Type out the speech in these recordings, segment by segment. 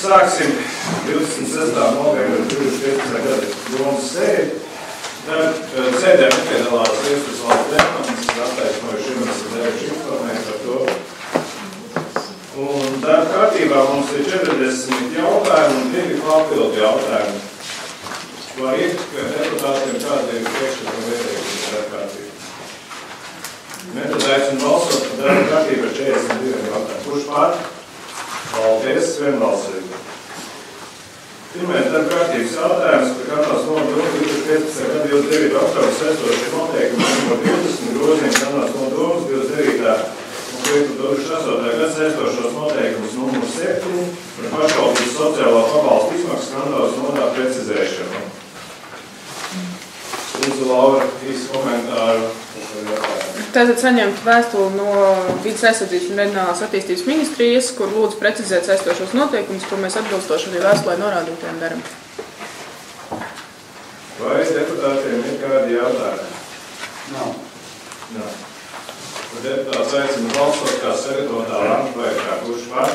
Sāksim 26. novembra 2015. gada domas sēdi. Sēdē nepiedalās Iestas valsts departaments, attaisnojuši iemeslu devuši informēt par to. Un darba kārtībā mums ir 40 jautājumi un 2 papildu jautājumi. Var iet, ka deputātiem kāda ir priekšlikuma ieteikums darba kārtībā. Tad aicinu balsot par darba kārtību ar 42 jautājumu. Kurš pār? Paldies, vienbalsīgi. Pirmais darba kārtības jautājums par Kanādas nodomu 2015. gada 29. oktobra saistošie noteikumi numur 20 grozījums Kanādas nodomas 29. un 2008. gada saistošos noteikumus numur 7 par pašvaldības sociālo pabalstu izmaksu Kanādas nodā precizēšanu. Lūdzu, Laura, īsi komentāru. Tātad saņemt vēstuli no Vides aizsardzības un reģionālās attīstības ministrijas, kur lūdzu precizēt saistošos noteikumus, ko mēs atbilstoši arī vēstulē norādītiem daram. Vai deputātiem ir kādi jautājumi? Nav. Deputāts aicina balsot kā sagatavotā lēmuma projektā. Kurš par?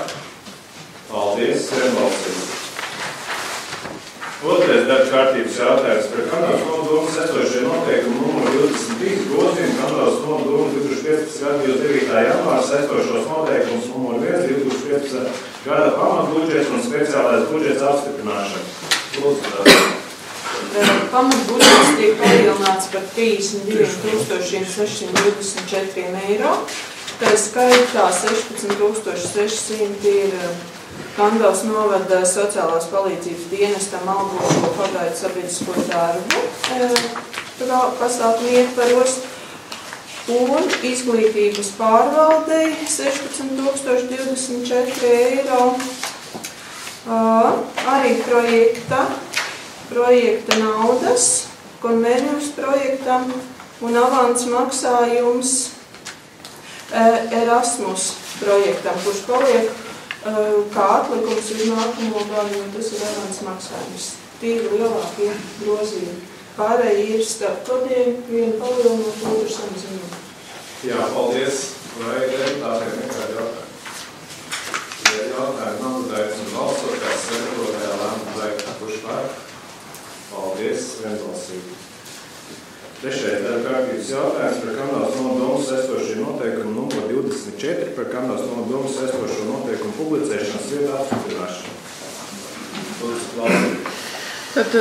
Paldies, vienbalsīgi. Otrais darba kārtības jautājums par Kanādas nodomas esošie noteikumu numuru 23 grozījumu Kanādas nodomu 2015. gada 29. janvāra saistošos noteikumus numuru 1 2015. gada pamatbudžets un speciālais budžets apstiprināšana. Lūdzu, Pamatbudžets tiek palielināts par 32,624 eiro. Tā skaitā 16,600 ir Kandavas novada sociālās palīdzības dienestam algošo pagaidu sabiedrisko darbu pasākumu ietvaros un izglītības pārvaldei 16,024 eiro. Arī projekta naudas, konvenijums projektam un avans maksājums Erasmus projektam, kurš paliek kā atlikums uz nākamo gadu, jo tas ir avans maksājums. Tīri lielākie grozījumi. Pārējie ir starp kodiem, vienu palielinot, otru samazinot. Jā, paldies. Vai deputātiem ir kādi jautājumi? Ja jautājumi nav, tad aicinu balsot kā sagatavotajā lēmuma projektā. Kurš par? Paldies, vienbalsīgi. Trešais darba kārtības jautājums par Kanādas nodomu saistošie noteikumu numur 24 par Kanādas nodomu saistošo noteikumu publicēšanas vietu apstiprināšanu. Tad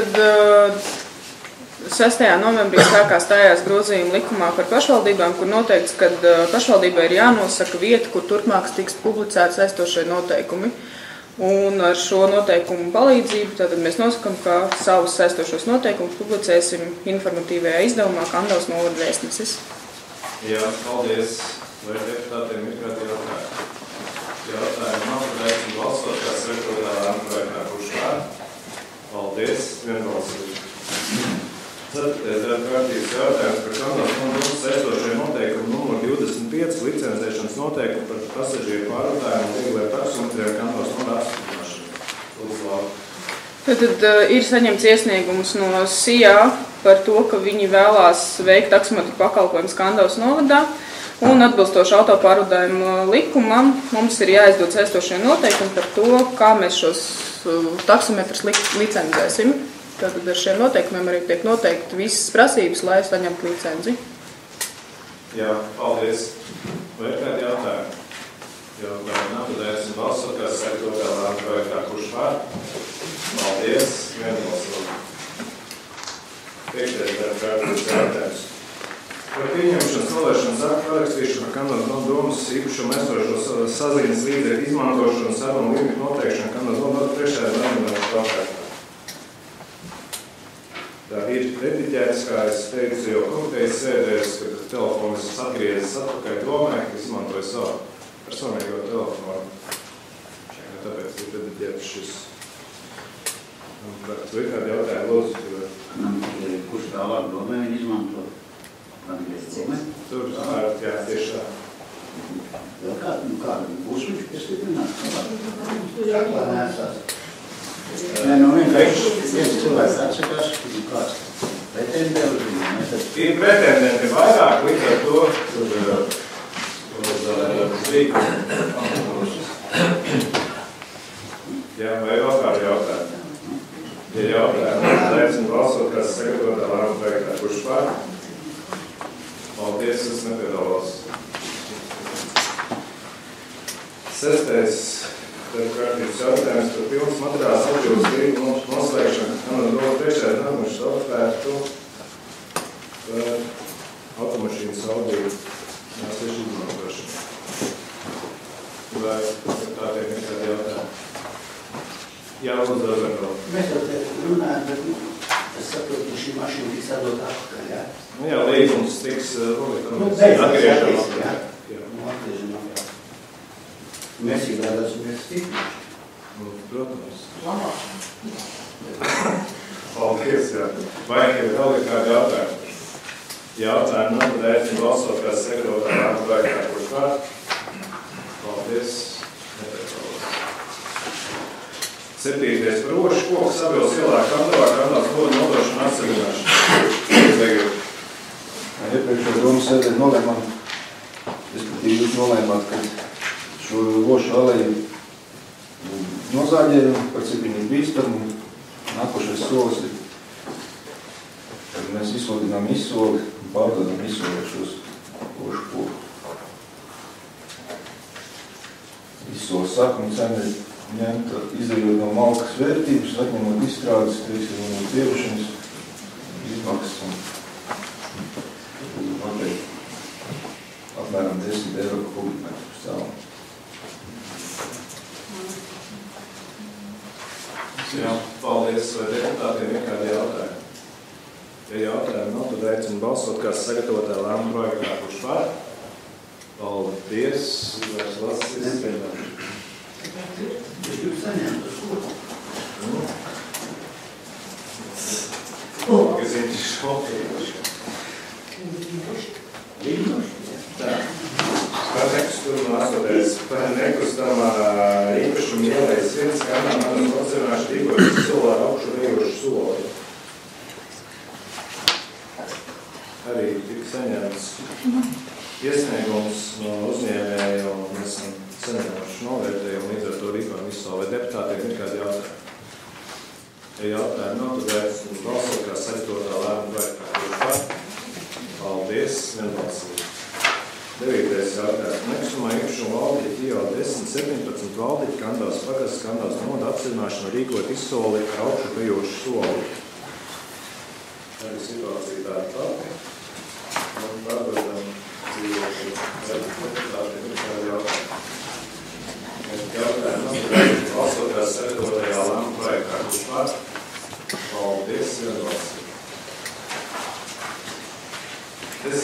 6. novembrī stājās grozījuma likumā par pašvaldībām, kur noteikts, ka pašvaldībai ir jānosaka vieta, kur turpmāk tiks publicēti saistošie noteikumi. Un ar šo noteikumu palīdzību tātad mēs nosakam, ka savus saistošos noteikumus publicēsim informatīvajā izdevumā Kandavas novada vēstnesis. Jā, paldies. Vai deputātiem ir kādi jautājumi? Jautājumi nav, tad aicinu balsot kā sagatavotā lēmuma projektā. Kurš pār? Paldies, vienbalsīgi. Ceturtais darba kārtības jautājums par Kandavas nodomas saistošie noteikumu numur 25 licencēšanas noteikumu par pasažieru pārvadājumu un viegliem taksometriem Kandavas nodā apstiprināšanu. Lūdzu, Laura. Tad ir saņemts iesniegums no SIA par to, ka viņi vēlās veikt taksometru pakalpojumus Kandavas novadā, un atbilstoši autopārvadājumu likumam mums ir jāizdod saistošie noteikumi par to, kā mēs šos taksometrus licencēsim. Tātad ar šiem noteikumiem arī tiek noteikti visas prasības, lai saņemtu licenci. Jā, paldies. Vai ir kādi jautājumi? Jautājumi nav, tad esmu balsot, kā sagatavotā lēmuma projektā. Kurš pār? Paldies. Vienbalsīgi. Piektais darba kārtības jautājums. Par pieņemšanas novēršanas aktu parakstīšanu par Kanādas nodomas īpašumu esošo saziņas līdzekļu izmantošanu un sarunu limitu noteikšanu Kanādas nodomas priekšējā lēmuma projektā. Tā ir rediģēts, kā es teicu, jau komitejas sēdēs, kad telefons atgriezis atpakaļ domē, ka izmantoja savu personīgo telefonu. Tāpēc ir rediģēts šis. Vai kādi jautājumi lūdzu? Kurš tālāk domē viņi izmanto? Tur, jā, tieši tā. Kāda būs viņš piestiprināt? Kā nesās? Nē, nu vienkārši viens cilvēks atsakās, kāds pretendenti. Ir pretendenti vairāk, līdz ar to uz rīku. Jā, vai vēl kādu jautājumu? Ja jautājumu, tad aicinu balsot, kas sagatavotā lēmuma projektā. Kurš par? Paldies, es nepiedalos. 6. kārtības jautājums par pilnas materiālas apģūtas līgumu noslēgšanu. Doma priekšēd nākuši atvērtu par automašīnas Audi nesiešu izmantošanu. Vai tā tiek nekādi jautājumi? Jā, lūdzu, Dozarko. Mēs jau te runājam, bet es saprotu, ka šī mašīna tiks atdot atpakaļ, jā? Jā, līgums tiks atgriežamāk, jā? Atgriežamāk, jā. Mēs izrādās, mēs tikmaši. Protams. Paldies, jā. Vai ir vēl kādi jautājumi? Jautājumi nav, tad aicinu balsot, kā sagatavotā lēmuma projektā. Kurš par? Paldies. 7. par rošu koku Sabils ielā Kandavā, Kandavas kodu nodošanu atseviļināšanu. Iepriekšējā domu sēdē nolēmām, respektīvi jūs nolēmāt, ka šo rošu aleju nozāģējam, par cik viņi bīstam, un nākošais solis ir, kad mēs izsludinām izsoli un pārdodam izsoli šos rošu koku. Izsoles sākuma cena ir ņemta, izējot no malkas vērtības, atņemot izstrādes, teiksim, no tievušanas izmaksas un noteikti apmēram 10 eiro kubikmetru par cēlumu. Jā, paldies. Vai deputātiem ir kādi jautājumi? Ja jautājumi nav, tad aicinu balsot, kā sagatavotā lēmuma projektā. Kurš par? Paldies. Vairs valsts izspēlēšu. Jūs saņemt uz koku. Kas viņš šokējuši? Tā. Par nekustamā īpašumu ielējas viens kanālā manas apzināšu rīkojas solā augšu rīkošu soli. Arī tika saņemts iesniegums no uzņēmēja un mēs esam saņēmuši novērtējumu, līdz ar to rīkojam izsoli. Vai deputātiem ir kādi jautājumi? Ja jautājumi nav, tad aicinu balsot, kā sagatavotā lēmuma projektā. Kurš par? Paldies, vienbalsīgi. 9. jautājums. Nekustamā īpašuma valdīti IO 10-17 valdīti Kandavas pagasts, Kandavas novada apciļināšanu rīkot izsoli ar augšu bijošu soli. Arī situācija tāda pati. Un pārbaudām dzīvošu deputātiem ir kādi jautājumi. Jautājumi nav, tad balsot, kā sagatavotajā lēmuma projektā. Kurš par? Paldies, vienbalsīgi. 10.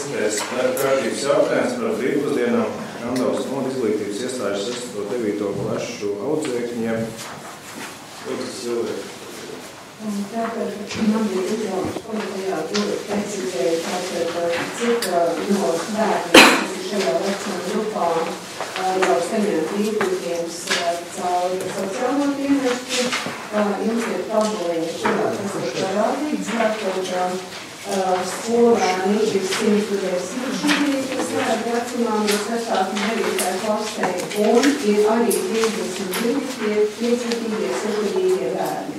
kārtības jautājums par brīvpusdienām Kandavas novada izglītības iestāžu 6.9. klašu audzēkņiem. Lūdzu, Silvija. Tātad man bija uzdevums komitejā precizēt, cik no bērniem, kas ir šajā vecuma grupā, jau saņem brīvpusdienas caur sociālo dienestu. Jums ir tabuliņa, kurā tas ir parādīts, tātad skolēni ir 126, kas ir vecumā no 6. un 9. klasē, un ir arī 32 piecītīgie, 6-gadīgie bērni.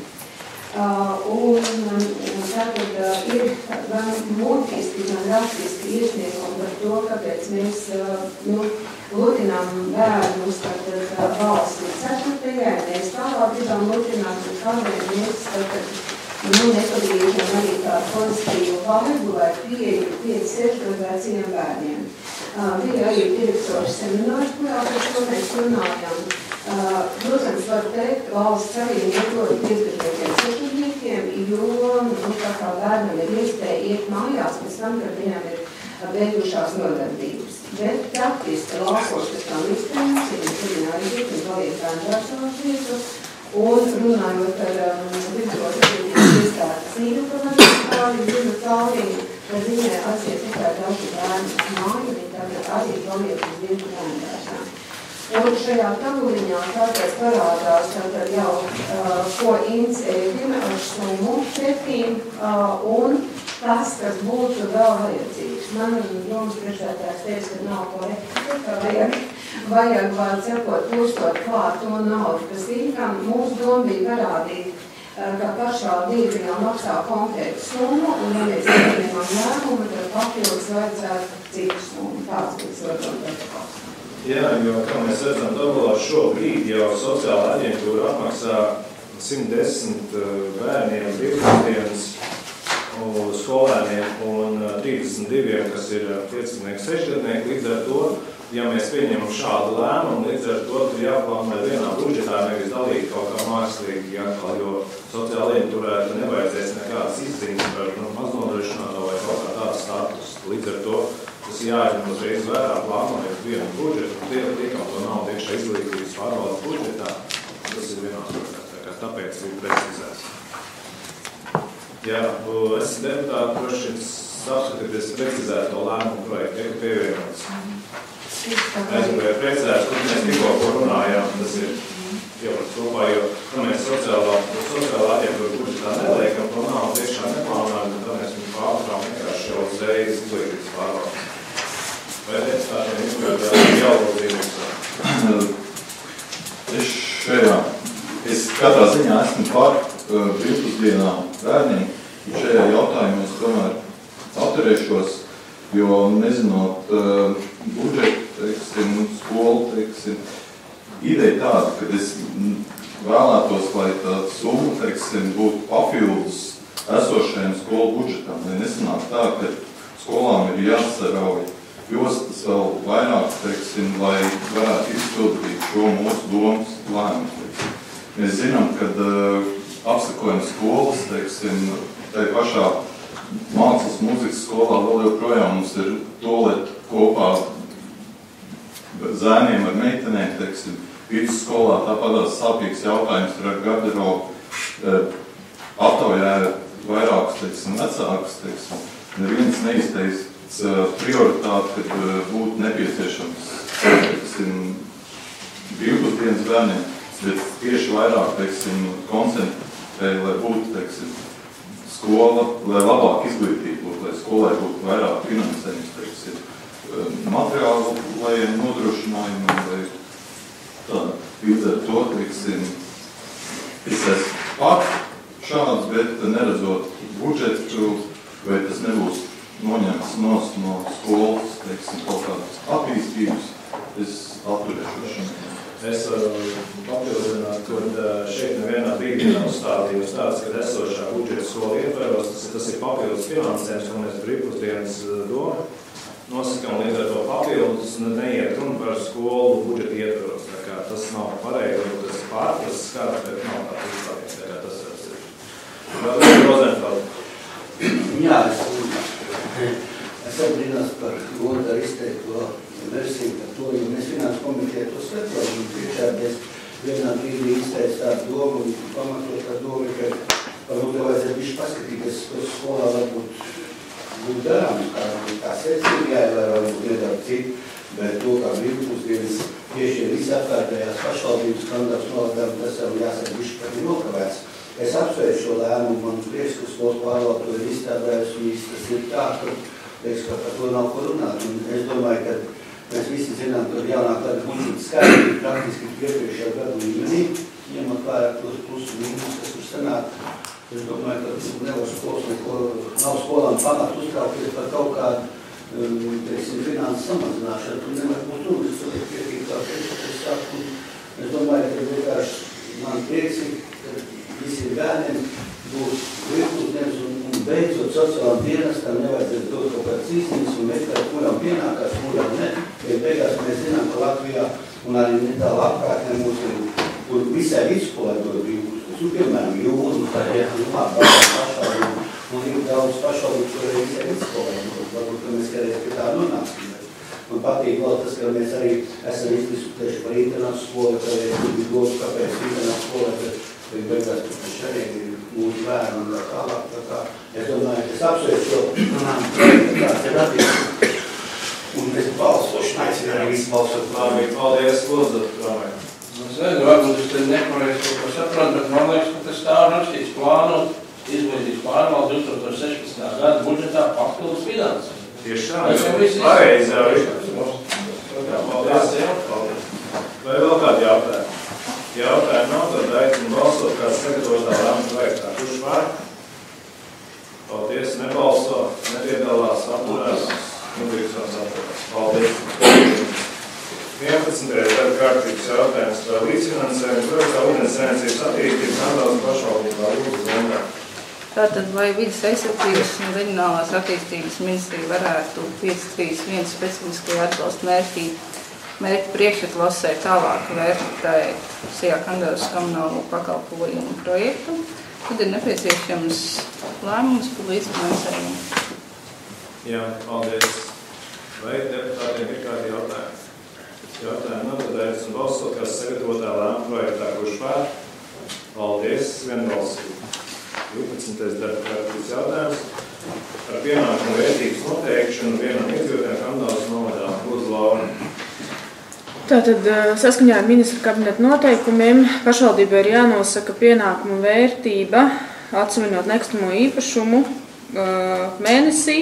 Tātad ir gan mutiski, gan rakstiski iesniegumi par to, kāpēc mēs lutinām bērnus valsts 4. Mēs tālāk gribam lutināt, un kādēļ mēs nepagriežam arī tādu pozitīvu vaigu vai pieeju 5-6 gadu veciem bērniem. Bija arī direktors seminārs, kurā par to mēs runājam. Protams, var teikt, valsts arī nedod 5-gadīgiem 6-gadīgiem, jo tā kā bērnam ir iespēja iet mājās pēc tam, kad viņam ir beigušās nodarbības. Bet praktiski valsts, kas tam izpējams, viņi arī ir un paliek bērndārsavās vietu. Un runājot ar vidusskolas iestādes īrupavadītāju, Zina Tauriņu, kad viņai aiziet tikai daudzi bērni māju, viņi tagad arī paliek uz vienu bērndārsā. Un šajā tabuliņā tātad parādās tātad jau, ko inicēja ar summu pretīm, un tas, kas būtu vēl vajadzīgs. Man domas priekšsēdētājs teica, ka nav ko reklamēt, vajag vēl cepot, pūstot klāt to naudu, kas tīkam. Mūsu doma bija parādīt, ka pašvaldība jau maksā konkrētu summu, un ja mēs pieņemam lēmumu, tad papildus vajadzētu citu summu. Tāds bija svarīgi protokols. Jā, jo, kā mēs redzam, tabulā šobrīd jau sociāla aģentūra apmaksā 110 bērniem brīvdienas skolēniem un 32, kas ir 5-gadnieki, 6-gadnieki. Līdz ar to, ja mēs pieņemam šādu lēmumu, līdz ar to ir jāplānē vienā budžetā, nevis dalīt kaut kā mākslīgi, jo sociāla aģentūrā nevajadzēs nekādas izziņas par maznodrošināto vai kaut kā tādu status. Līdz ar to tas jāņem uzreiz vērā, plānojot vienu budžetu, un tiekam to naudu iekšā izglītības pārvaldes budžetā. Tas ir vienās, tāpēc ir precizēts. Jā, es deputāti droši apskatīties precizēto lēmumu projektu, ja pievienots. Es gribēju precizēt, kur mēs tikko runājām, tas ir ielikts kopā, jo mēs sociālā aģentūra budžetā neliekam, to nav tiešām neplānojam, tad mēs viņu pārtrām vienkārši jau uzreiz izglītības pārvaldes. Vai deputātiem izglītības jālūdzīnības? Es katrā ziņā esmu par brīvpusdienām bērniem, un šajā jautājumā es tomēr atturēšos, jo nezinot budžetu, skolu, ideja tāda, ka es vēlētos, lai tā summa, būtu papildus esošajam skolu budžetam, lai nesanāk tā, ka skolām ir jāsarauj jostas vēl vairāk, lai varētu izpildīt šo mūsu domas lēmumu. Mēs zinām, ka apsakojam skolas, tai pašā mākslas mūzikas skolā vēl joprojām mums ir toaleti kopā zēniem ar meitenēm, vidusskolā tāpatās sāpīgs jautājums ar garderobu, aptaujāja vairākus, vecākus, neviens neizteicis prioritāti, kad būtu nepieciešams, brīvpusdienas bērniem, bet tieši vairāk, koncentrēja, lai būtu, skola, lai labāk izglītība būtu, lai skolai būtu vairāk finansējums, materiālu, lai nodrošinājumi, vai tā. Līdz ar to, es esmu par šāds, bet neredzot budžetu, vai tas nebūs noņemts no skolas, kaut kādas attīstības, es atturēšu šim. Es varu papildināt, ka šeit nevienā brīdī nav uzstādījums tāds, ka esošā budžeta skola ietveros, tas ir papildus finansējums, ko mēs brīvpusdienas domu nosakām, līdz ar to papildus neiet runa par skolu budžeta ietveros. Tā kā tas nav pareizi, tas ir pārprasts skats, bet nav tāds uzstādījums, tā kā tas ir. Vēl Rozenfeld. Jā, es atbrīnās par Gontaru izteikto versiju par to, jo mēs finanses komitejā to skatījām, un priekšādēs vienā brīdī izteica tādu domu, un pamatot tā domu, ka varbūt vajadzētu bišķi paskatīties, kas skolā varbūt darāms, kā secīgi jāievēro, varbūt nedaudz citu, bet to, kā brīvpusdienas tieši visi apkārtējās pašvaldības kandidātus novadām, tas jau jāsaka bišķi par nokavēts. Es apsveicu šo lēmumu, man prieks, ka skolas pārvalde to ir izstrādājusi, un tas ir tā, ka par to nav ko runāt. Un es domāju, ka mēs visi zinām, ka jaunā gada budžeta skaidri praktiski iepriekšējā gadu līmenī, ņemot vairāk tos plus un mīnus, kas tur sanāk. Es domāju, ka nevar skolas neko, nav skolām panākt uztraukties par kaut kādu, finanses samazināšanu. Tur nevar būt runas, tur ir pietīgi kā priekšsāku. Es domāju, ka vienkārši man priecīgi, ka visiem bērniem būs brīvpusdienas un beidzot sociālām dienestam nevajadzētu dot kaut kādas īstenības un meklēt, kuram pienākās, kuram ne. Ja beigās mēs zinām, ka Latvijā un arī netālu apkārtnē mums ir, kur visai vidskolai dod brīvpusdienas. Un, piemēram, Jūrnu, tā ir pašvaldība, un ir daudz pašvaldību, kur arī visai vidskolai dod. Varbūt, ka mēs kādreiz pie tā nonāksim. Man patīk vēl tas, ka mēs arī esam izdiskutējuši par internātu skolu, ka ir dobu, kāpēc internātu skolu, bet beigās, ka šeit ir mūsu bērni un tālāk. Tā kā es domāju, ka es apsveicu šo projektu, kāds ir attīstīt. Un es balsošu, aicinu arī visi balsot. Labi, paldies, lūdzu, Rāmai. Es nezinu, varbūt es te nepareizi kaut ko saprotu, bet man liekas, ka tas tā rakstīts plānot izglītības pārvaldes 2016. gada budžetā papildus finansējumu. Tieši tā, pareizi jau ir. Vai vēl kādi jautājumi? Jautājumi nav, tad aicinu balsot, kāds sagatavotā lēmuma projektā. Kurš par? Paldies, nebalso, nepiedalās, atturās, nedrīkstās atturās. Paldies. 11. darba kārtības jautājums par līdzfinansējumu projektā ūdenssaimniecības attīstības Kandavas pašvaldībā Lūgas zonā. Tātad, vai vidas aizsardzības un reģionālās attīstības ministrija varētu 531 specifiski atbalstu mērķi priekšatlasē tālāk vērtēt SIA Kandavas komunālo pakalpojumu projektu, tad ir nepieciešams lēmums par līdzfinansējumu. Jā, paldies. Vai deputātiem ir kādi jautājumi? Jautājumi nav, tad aicinu balsot, kas sagatavotā lēmuma projektā, kurš pār? Paldies, vienbalsīgi. 12. darba kārtības jautājums par pienākumu vērtības noteikšanu vienam iedzīvotājam Kandavas novadā. Lūdzu, Laura. Tātad saskaņā ar ministra kabineta noteikumiem pašvaldībai ir jānosaka pienākumu vērtība, atsevišķot nekustamo īpašumu mēnesī,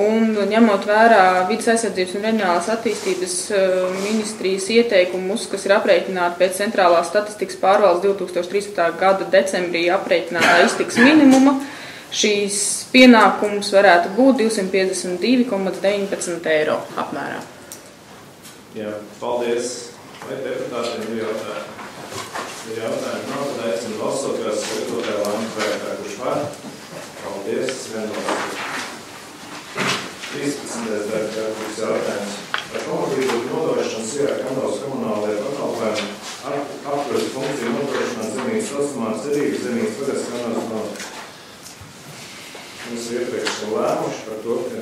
un ņemot vērā vidas aizsardzības un reģionālās attīstības ministrijas ieteikumus, kas ir aprēķināti pēc centrālās statistikas pārvaldes 2013. gada decembrī aprēķinātā iztikas minimuma, šīs pienākums varētu būt 252,19 eiro apmērā. Jā, paldies. Vai deputātiem ir jautājumi? Ja jautājumi nav, tad aicinu balsot, kas sagatavotāja lēmuma projektā, kurš pār? Paldies, vienbalsīgi. 13. darba kārtības jautājums par pamatību nodošanu SIA Kandavas komunālajai pakalpojumi apkuras funkciju nodošanā zemības saucamā cerības zemības pagasts Kandavas nodošana. Mēs iepriekš lēmuši par to, ka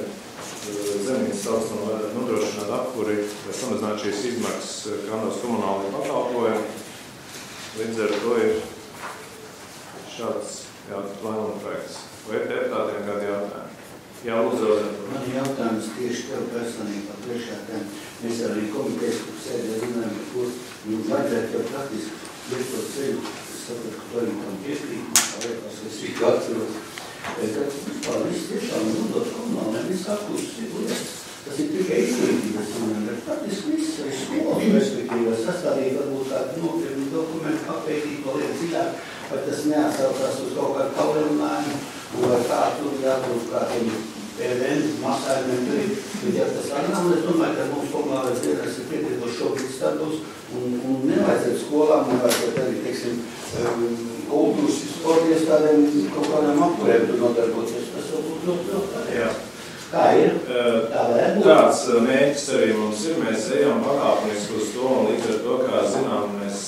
zemības saucamā nodrošināt apkuri, vai samazināt šīs izmaksas Kandavas komunālajai pakalpojumi. Līdz ar to ir šāds lēmuma projekts. Vai ir deputātiem kādi jautājumi? Jā, lūdzu. Man ir jautājums tieši tev personībā priekšētēm. Mēs arī komitejas sēdē runājam, par ko jums vajadzētu jau praktiski liekot ceļu. Es sapratu, ka to arī tam piekrīt, kā liekas, es īsti atceros. Tad vispār viss tiešām nodot komunāliem, viss apkūsis ir lietas. Tas ir tikai izglītības runājam, bet praktiski viss ir skolas perspektīvas sastādīt, varbūt kādu nopietnu dokumentu papētīt, vēl liet dziļāk, vai tas neatsaucās uz kaut kādu kaulinājumu, vai kā tur jābūt kādiem PVN maksājumiem tur ir. Bet ja tas tā nav, es domāju, ka mums komunālais dienas ir pietiekoši šobrīd status un nevajadzētu skolām, nevajadzētu arī, teiksim, kultūras sporta iestādēm kaut kādām apkurēm tur nodarboties. Tas jau būtu ļoti. Kā ir? Tā varētu būt. Kāds mērķis arī mums ir, mēs ejam pakāpeniski uz to, un līdz ar to, kā zinām, mēs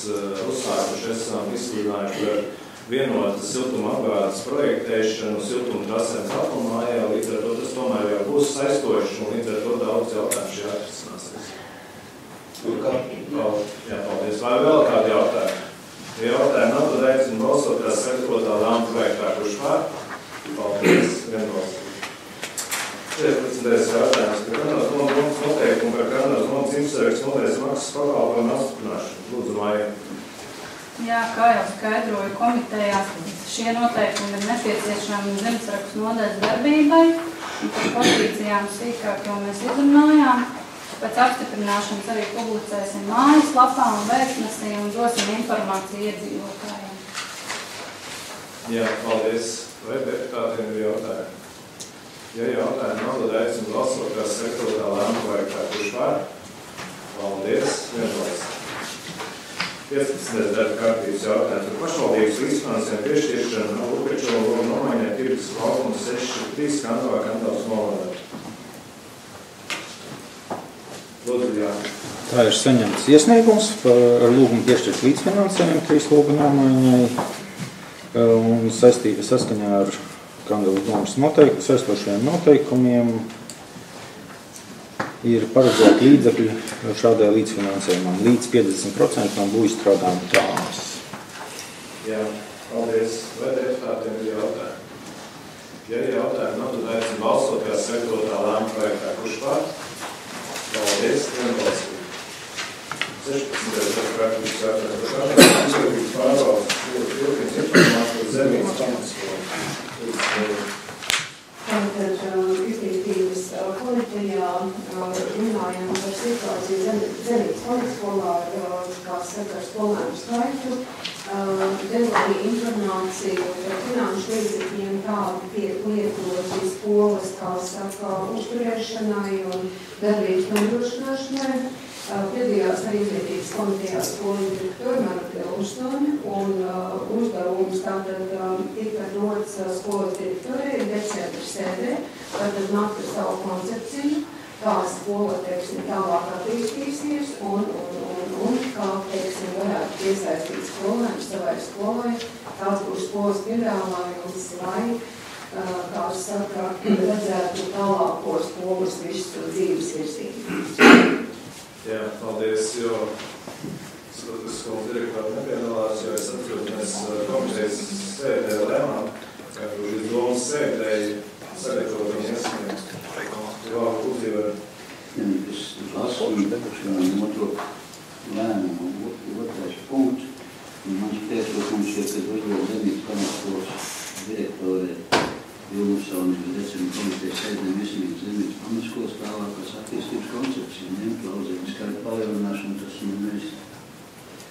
uzsākuši esam izsludinājuši par vienota siltuma apgādes projektēšanu, siltuma trasēm Kalpamājā, līdz ar to tas tomēr jau būs saistoši, un līdz ar to daudz jautājumu šī atrisināsies. Jā, paldies. Vai vēl kādi jautājumi? Ja jautājumi nav, tad aicinu balsot, kā sagatavotā lēmuma projektā, kurš pār? Paldies, vienbalsīgi. 14. jautājums par Kandavas nomas noteikumu par Kandavas nomas imsargs nodeļas maksas pakalpojumu apstiprināšanu. Lūdzu, Maija. Jā, kā jau skaidroju komitejā, šie noteikumi ir nepieciešami zemesrakstus nodaļas darbībai, un par pozīcijām sīkāk jau mēs izrunājām. Pēc apstiprināšanas arī publicēsim mājaslapā un vēstnesī un dosim informāciju iedzīvotājiem. Jā, paldies. Vai deputātiem ir jautājumi? Ja jautājumi nav, tad aicinu balsot, kā sagatavotā lēmuma projektā, kurš pār? Paldies, vienbalsīgi. 15. darba kārtības jautājums par pašvaldības līdzfinansējumu piešķiršanu Lukačovu logu nomaiņai tirgus laukuma 6-3 Kandavā Kandavas novadā. Lūdzu, jā. Tā ir saņemts iesniegums ar lūgumu piešķirt līdzfinansējumu 3 logu nomaiņai un saistība saskaņā ar Kandavas domas saistošajiem noteikumiem ir paredzēti līdzekļi šādai līdzfinansējumam līdz 50% no būvstrādājumu tāmas. Jā, paldies. Vai deputātiem ir jautājumi? Ja ir jautājumi, nav, tad aicinu balsot, kā sagatavotā lēmuma projektā. Kurš pār? Paldies, vienbalsīgi. 16. kārtības jautājums par Kandavas izglītības pārvaldes informācijas zemības pamatskolu. arī informāciju par finanšu līdzekļiem, kādi tiek lietoti skolas, kā saka, uzturēšanai un darbības nodrošināšanai. Piedalījās arī izglītības komitejā skolu direktori Marta Ilmstone, un uzdevums tātad tika dots skolas direktorei decembra sēdē, tātad nākt ar savu koncepciju, kā skola, teiksim, tālāk attīstīsies un kā, teiksim, varētu piesaistīt skolēnus savai skolai, kāds būs skolas piedāvājums, lai, kā saka, redzētu tālāko skolas visu dzīves virzību. Jā, paldies, jo skolas direktori nepiedalās, jo es atceros, mēs komitejas sēdē lēmām, ka līdz domas sēdēji sagatavot viņu iesniegt. Vārdu uzzīvē. Es lasu otro lēmumu, otrais punkts. Mans priekšlikums ir, kad uzdod Zemības pamatskolas direktore Vilmsone decembra komitejas sēdēm iesniegt Zemības pamatskolas tālākās attīstības koncepciju, ņemt laudzēņu skaitu palielināšanu, tas mēs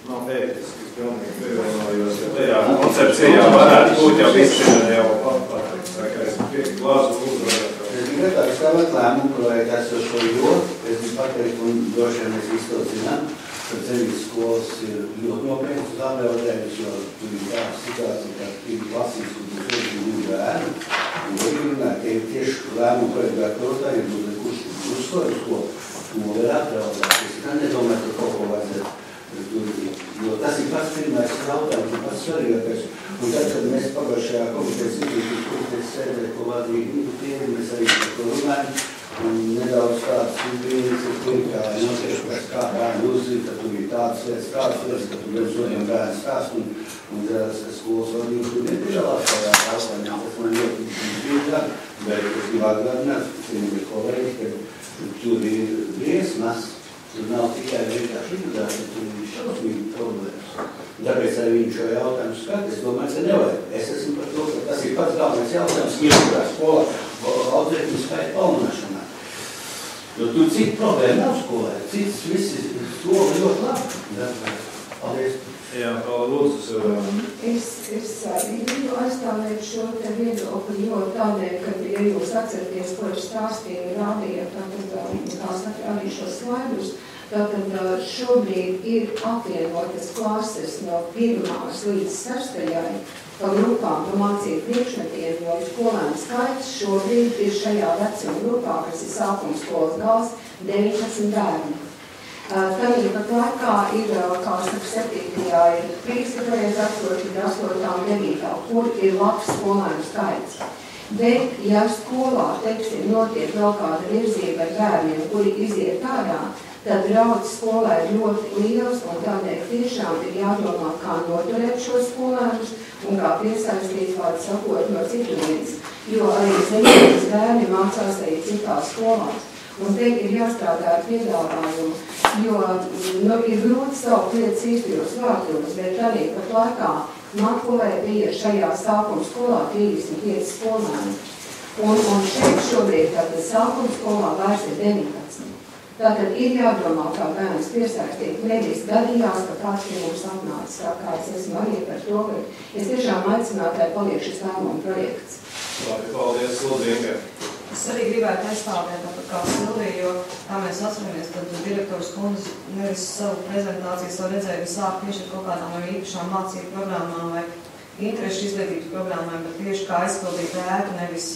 Nav ētiski, es pilnīgi pievienojos, jo tajā koncepcijā varētu būt jau visi jau pateikt, tā kā es pieku glāzu uzvarētu. Es gribu stāvēt lēmumu projektu esošo, jo es gribu pateikt, un droši vien mēs visu to zinām, ka Zemības skolas ir ļoti nopietnas uz apdraudējumus, jo tur ir tāda situācija, ka ir klasīs, kur būs ļoti bērni, un gribu runāt, ka ir tieši lēmumu projektu gatavotāji, kurš uzskor uz ko var apdraudēt. Es nedomāju, ka kaut ko vajadzētu. Jo tas ir pats pirmais jautājums un pats svarīgākais. Un tad, kad mēs pagājušajā komitejas izglītības komitejas sēdē, ko vadīja Ingu Pieri, mēs arī par to runājam. Un nedaudz tāds izbrīnīts ir tur, kā notieškas, kā bērni uzzina, ka tur ir tādas lietas, ka tur viens otram bērni stāst. Un ka skolas vadība tur nepiedalās šajā jautājumā. Tas man ļoti izbrīnīt, bet es gribu atgādināt, ka kolēģi, ka tur ir briesmas. Tur nav tikai vienkārši izglītāšana, tur ir šausmīgi problēmas. Tāpēc arī viņi šo jautājumu skata. Es domāju, ka nevajag. Es esmu par to, ka tas ir pats galvenais jautājums, iekurā skolā audzēkņu skaitu palielināšanā. Jo tur citu problēmu nav skolē. Cits visi skola ļoti labi. Paldies. Jā, lūdzu. Es arī gribu aizstāvēt šo te viedokli, jo tādēļ, ka, ja jūs atceraties, ko es stāstīju, rādīju, tātad arī šos slaidus, tātad šobrīd ir apvienotas klases no 1. līdz 6. pa grupām, pa mācību priekšmetiem, jo skolēnu skaits šobrīd ir šajā vecuma grupā, kas ir sākuma skolas gals, 19 bērni. Tādī pat laikā ir, kā saka, 7. ir 3, pareiz atsot, ir 8. un 9. kur ir labs skolēnu skaits. Bet, ja skolā, teiksim, notiek vēl kāda virzība ar bērniem, kuri iziet ārā, tad draudz skolā ir ļoti liels, un tādēļ tiešām ir jādomā, kā noturēt šos skolēnus un kā piesaistīt, vārdu sakot, no citurienes. Jo arī Zemības bērni mācās arī citās skolās. Un te ir jāstrādā ar piedāvājumu, jo ir grūti saukt lietas īstajos vārdos, bet arī pat laikā Makulē bija šajā sākuma skolā 35 skolēni. Un šeit šobrīd tātad sākuma skolā vairs ir 19. Tātad ir jādomā, kā bērns piesaistīt. Nevis gadījās, ka kāds pie mums apnācis, kā es esmu arī par to, ka es tiešām aicinātu, lai paliek šis lēmuma projekts. Labi, paldies, lūdzu, Inga. Es arī gribētu aizstāvēt tāpat kā Silvija, jo tā mēs atceramies, kad direktors kundze nevis savu prezentāciju, savu redzējumu sāk piešķirt kaut kādām vai īpašām mācību programmām vai interešu izglītības programmām, bet tieši kā aizpildīt ēku, nevis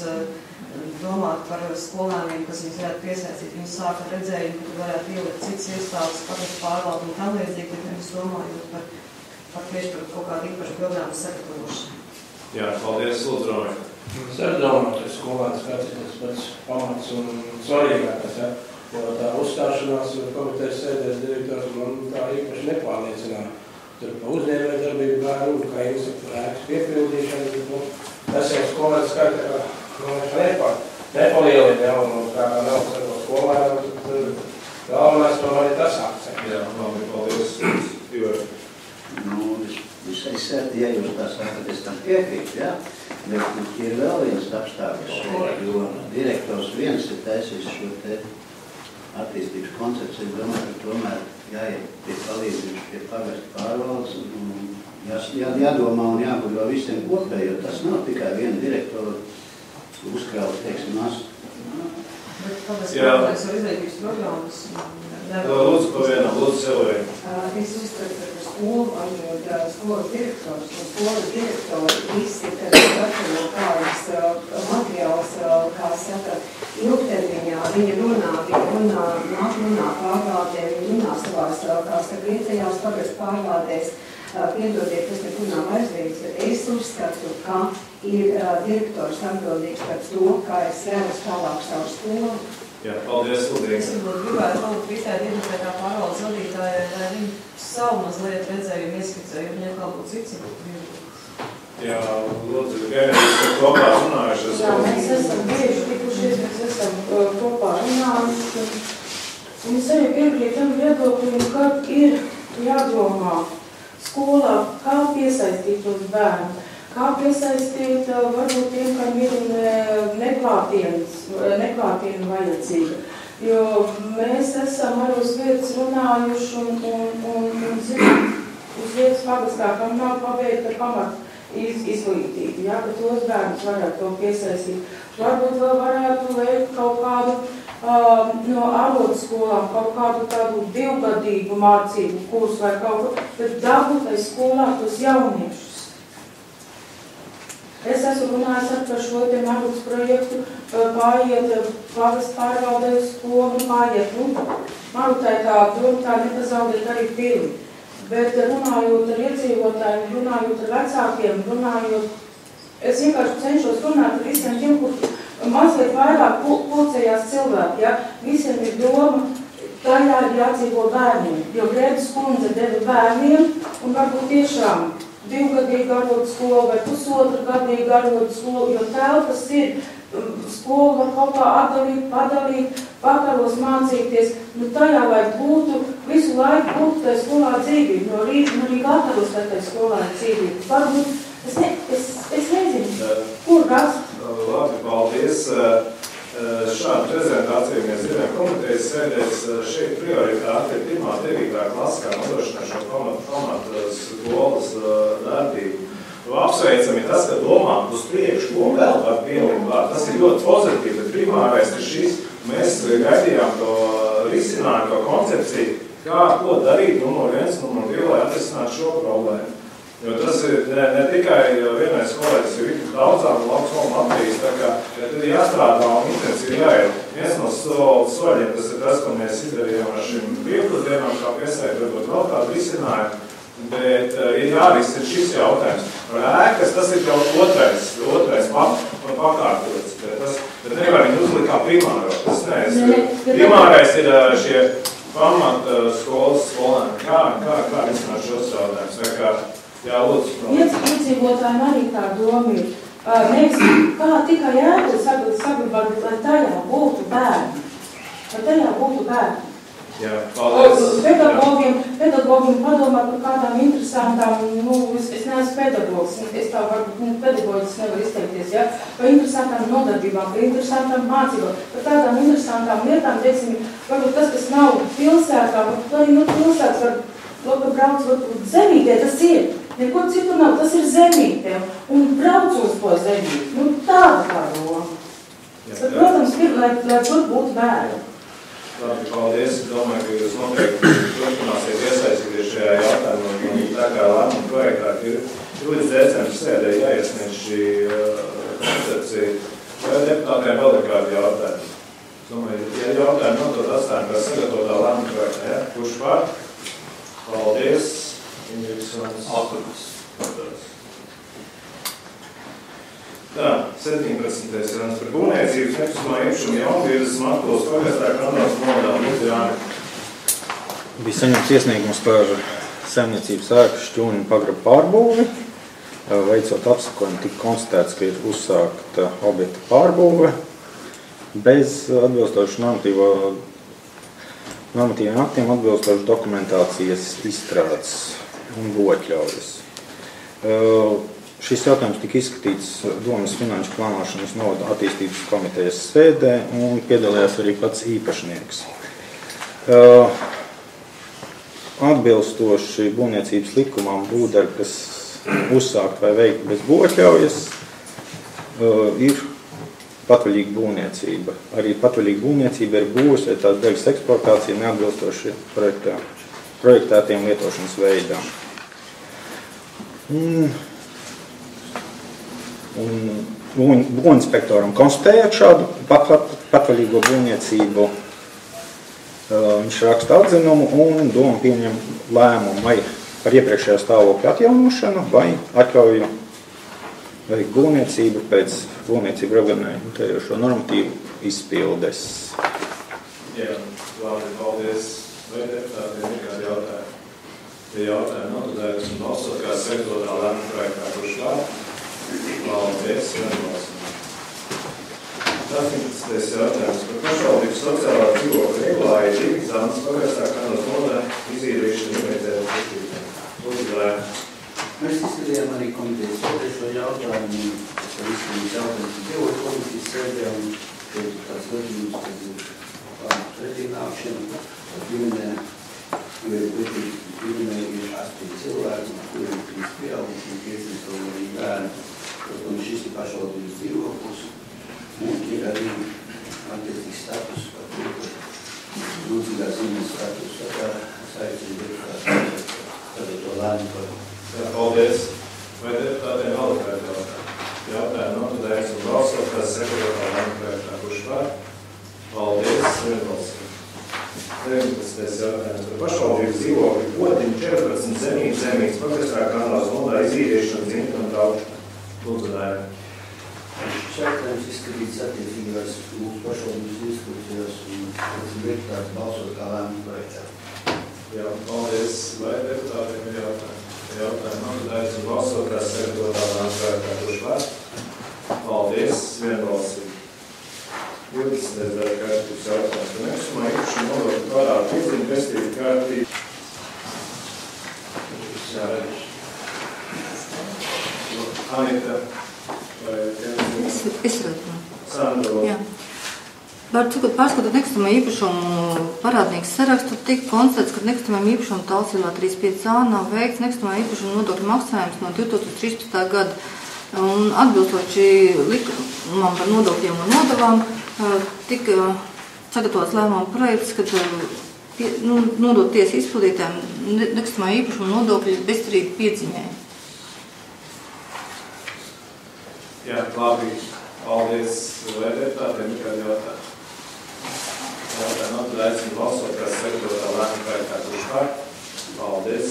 domāt par skolēniem, kas viņus varētu piesaistīt. Viņus sāk ar redzējumu, ka varētu ielikt citas iestādes, pateikt pārvaldu un tam līdzīgi, bet nevis domājot par tieši par kaut kādu īpašu programmu sagatavošanu. Jā, paldies, lūdzu, Romeļa. Es arī domāju, ka skolēns kāds ir tas pats pamats un svarīgākais, ja? Jo tā uzstāšanās komitejas sēdēs direktors man tā īpaši nepārliecināja. Tur pa uzņēmēju darbību gāju, kā jums ir ēkas piepildīšana, tas jau skolēns skaita, ka nepalielina jau, kā nav sarko skolēnu, tad galvenais tomēr ir tas akcents. Jā, labi, paldies, Ivar. Visai sērti, ja jūs tā sakat, es tam piekrītu, jā, bet ir vēl viens apstākļus, jo direktors viens ir taisījis šo te attīstības koncepciju, domāju, ka tomēr jāiet pie palīdzības, pie pagastu pārvaldes un jādomā un jāgudro visiem kopēji, jo tas nav tikai viena direktora uzkrāta, teiksim, nastu. Bet kāpēc pārādēs ar izglītības programmas? Lūdzu, pa vienam, lūdzu, Silvija. Es uzskatu, ka skolu atdod skolas direktors un skolas direktori visi, kad gatavo kādas materiāls, kā saka, ilgtermiņā. Viņi runā pārvaldē, viņi runā savās, kā saka, vietējās pagastu pārvaldēs. Piedodiet, tas nekur nav aizvīts, bet es uzskatu, ka ir direktors atbildīgs par to, kā es redzu tālāk savu skolu. Jā, paldies, Lūdīgi. Es varbūt gribētu lūgt visai identitētā pārvaldes vadītājai, lai viņi savu mazliet redzējumu ieskicēju, viņai kā būtu cits. Jā, lūdzu, Gēnijas, kopā runājuši. Jā, mēs esam bieži tikušies, mēs esam kopā runājuši. Un es arī piekrītu tam viedokļiem, ka ir jādomā skolā, kā piesaistīt tos bērnus, kā piesaistīt varbūt tiem, kam ir neklātiena vajadzīga. Jo mēs esam arī uz vietas runājuši un zinām, uz vietas pagastā, kam nav pabeigta pamat izglītība, ja, ka tos bērnus varētu to piesaistīt. Varbūt vēl varētu veikt kaut kādu no avotskolām, kaut kādu tādu divgadīgu mācību kursu vai kaut ko, bet dabūt tai skolā tos jauniešus. Es esmu runājis par šo te Maruks projektu, pāriet pagastu pārvaldē uz skolu, pāriet, Marukai tā doma tā nepazaudēt arī pili. Bet runājot ar iedzīvotājiem, runājot ar vecākiem, es vienkārši cenšos runāt ar visiem tiem, kur mazliet vairāk pulcējās cilvēki, ja? Visiem ir doma, tajā ir jādzīvo bērniem, jo Grēdas kundze deva bērniem un varbūt tiešām 2-gadīgu arodskolu vai pusotru-gadīgu arodskolu, jo telpas ir, skolu var kaut kā padalīt, vakaros mācīties, tajā vai būtu, visu laiku būtu tai skolā dzīvība, no rīta arī gatavos tai skolā dzīvība. Varbūt, es nezinu, kur rast? Labi, paldies. Šādu prezentāciju mēs zinām komitejas sēdēs. Šeit prioritāte ir 1.9. klase, kā nodrošināt šo pamatu skolas darbību. Apsveicami tas, ka domā uz priekšu, ko vēl var pielikt. Tas ir ļoti pozitīvi, bet primārais ir šis. Mēs gaidījām to risinājumu, to koncepciju, kā ko darīt numur 1, numur 2, lai atrisinātu šo problēmu. Jo tas ir ne tikai vienai skolai, tas ir daudzām lauksomu attīst, tā kā tad ir jāstrādā un intensīvi jāiet. Viens no soļiem, tas ir tas, ko mēs izdarījām ar šim brīvpusdienām, kā piesaistīt varbūt vēl kādu risinājumu, bet ir jārisina šis jautājums. Ēkas, tas ir jau otrais pakārtots, bet nevar viņu uzlikt kā primāro. Tas primārais ir šie pamata skolas skolēni. Kā risināt šos jautājumus? Jā, lūdzu. Iedzīvotājiem arī tā doma ir. Nevis kā tikai ēku saglabāt, lai tajā būtu bērni. Jā, paldies. Pedagogiem padomā par kādām interesantām, es neesmu pedagogs, es tā varbūt pedagoģis nevar izteikties, ja? Par interesantām nodarbībām, par interesantām mācībām, par tādām interesantām lietām, teiksim, varbūt tas, kas nav pilsētā, varbūt arī no pilsētas var brauc varbūt zemītē, tas ir. Neko citu nav, tas ir zemītē. Un brauc uz to zemīti. Tāda tā doma. Bet, protams, lai tur būtu bērni. Labi, paldies. Domāju, ka jūs noteikti turpināsiet iesaistīties šajā jautājumā. Tā kā lēmuma projektā ir līdz decembra sēdē jāiesniedz šī koncepcija. Vai deputātiem vēl ir kādi jautājumi? Domāju, ja jautājumi nav, tad atstājam kā sagatavotā lēmuma projektā. Ja? Kurš par? Paldies. Tā, 17. runas par būvniecības nekustamā īpašuma jaunvirzes Matūlas pagastā Kandavas novadā. Lūdzu, Jāni. Bija saņemts iesniegums par saimniecības ēku šķūņu pagrabu pārbūvi. Veicot apsakojumu, tika konstatēts, ka ir uzsākta objekta pārbūve bez atbilstošu normatīviem aktiem, atbilstošu dokumentācijas izstrādes un būvatļaujas. Šis jautājums tika izskatīts Domas finanšu plānošanas novada attīstības komitejas sēdē un piedalījās arī pats īpašnieks. Atbilstoši būvniecības likumam būvdarbi, kas uzsākt vai veikt bez būvatļaujas, ir patvaļīga būvniecība. Arī patvaļīga būvniecība ir būvs vai tās daļas eksploatācija neatbilstoši projektētiem lietošanas veidām. Un būvinspektoram konstatējot šādu patvaļīgo būvniecību, viņš raksta atzinumu un doma pieņem lēmumu vai par iepriekšējā stāvokļa atjaunošanu vai atļauju veikt būvniecību pēc būvniecību reglamentējošo normatīvu izpildes. Jā, labi, paldies. Vai deputātiem ir kādi jautājumi? Tie jautājumi nav, tad esmu balsot kā sektorā lēmumu projektā, kurš var. Paldies, vienbalsot. 18. jautājums par pašvaldības sociālā dzīvokļa regulāja divi Zānas pagastā Kandas nodaļa izīrīšana iemeitējumu sektītēm. Lūdzu, Mēs izskatījām arī komitejas sēdē šo jautājumu, par izskatījums jautājumu dzīvokļu komitejas sēdē, un šeit ir tāds gadījums, kad ir pārāk pretīnākšana, ģimenē, jo ir ģimenē ir 8 cilvēki, kuriem 3 pieauguši un 5 vēl arī bērni. Un šis ir pašvaldības dzīvoklis, un ir arī attiecīgs status par to, ka lūdzīgā zīmes status saistīt deputātu par to lēmumu par. Jā, paldies. Vai deputātiem vēl ir kādi jautājumi? Jautājumi nav, tad esmu balsot, kā sekretārā lēmumu projektā, kurš var. Paldies, vienbalsot. 19. jautājums par pašvaldības dzīvokļu potiņu 14 zemītes pagastā Kandas nodaļa izīriešana dzimtam traukšana. Lūdzu, Dāja. Šis jautājums izskatīts attiecīgās mūsu pašvaldības institūcijās un deputāts balsot kā lēmumu projektā. Jā, paldies. Vai deputātiem ir jautājumi? Jautājumi nav, tad esmu balsot, kā sekretārā lēmumu projektā, kurš var. Paldies, vienbalsīgi. 20. darba kārtības jautājums par nekustamā īpašuma nodokļu parādu piedziņu vestību kārtību. Anita, vai Es redzu. Sandra? Jā. Var cikot pārskatot nekustamā īpašumu parādnieku sarakstu, tika konstatēts, ka nekustamajam īpašumu tālsilā 35A nav veikts nekustamā īpašuma nodokļu maksājums no 2013. gada. Un atbilstoši likumam par nodokļiem un nodevām, tika sagatavots lēmuma projekts, kad nodot tiesu izpildītājiem nekustamā īpašuma nodokļu bezcerību piedziņai. Jā, labi. Paldies. Vai deputātiem ir kādi jautājumi? Jautājumi nav, tad esmu balsot, kā sekretārā lēmumu projektā, kurš var. Paldies.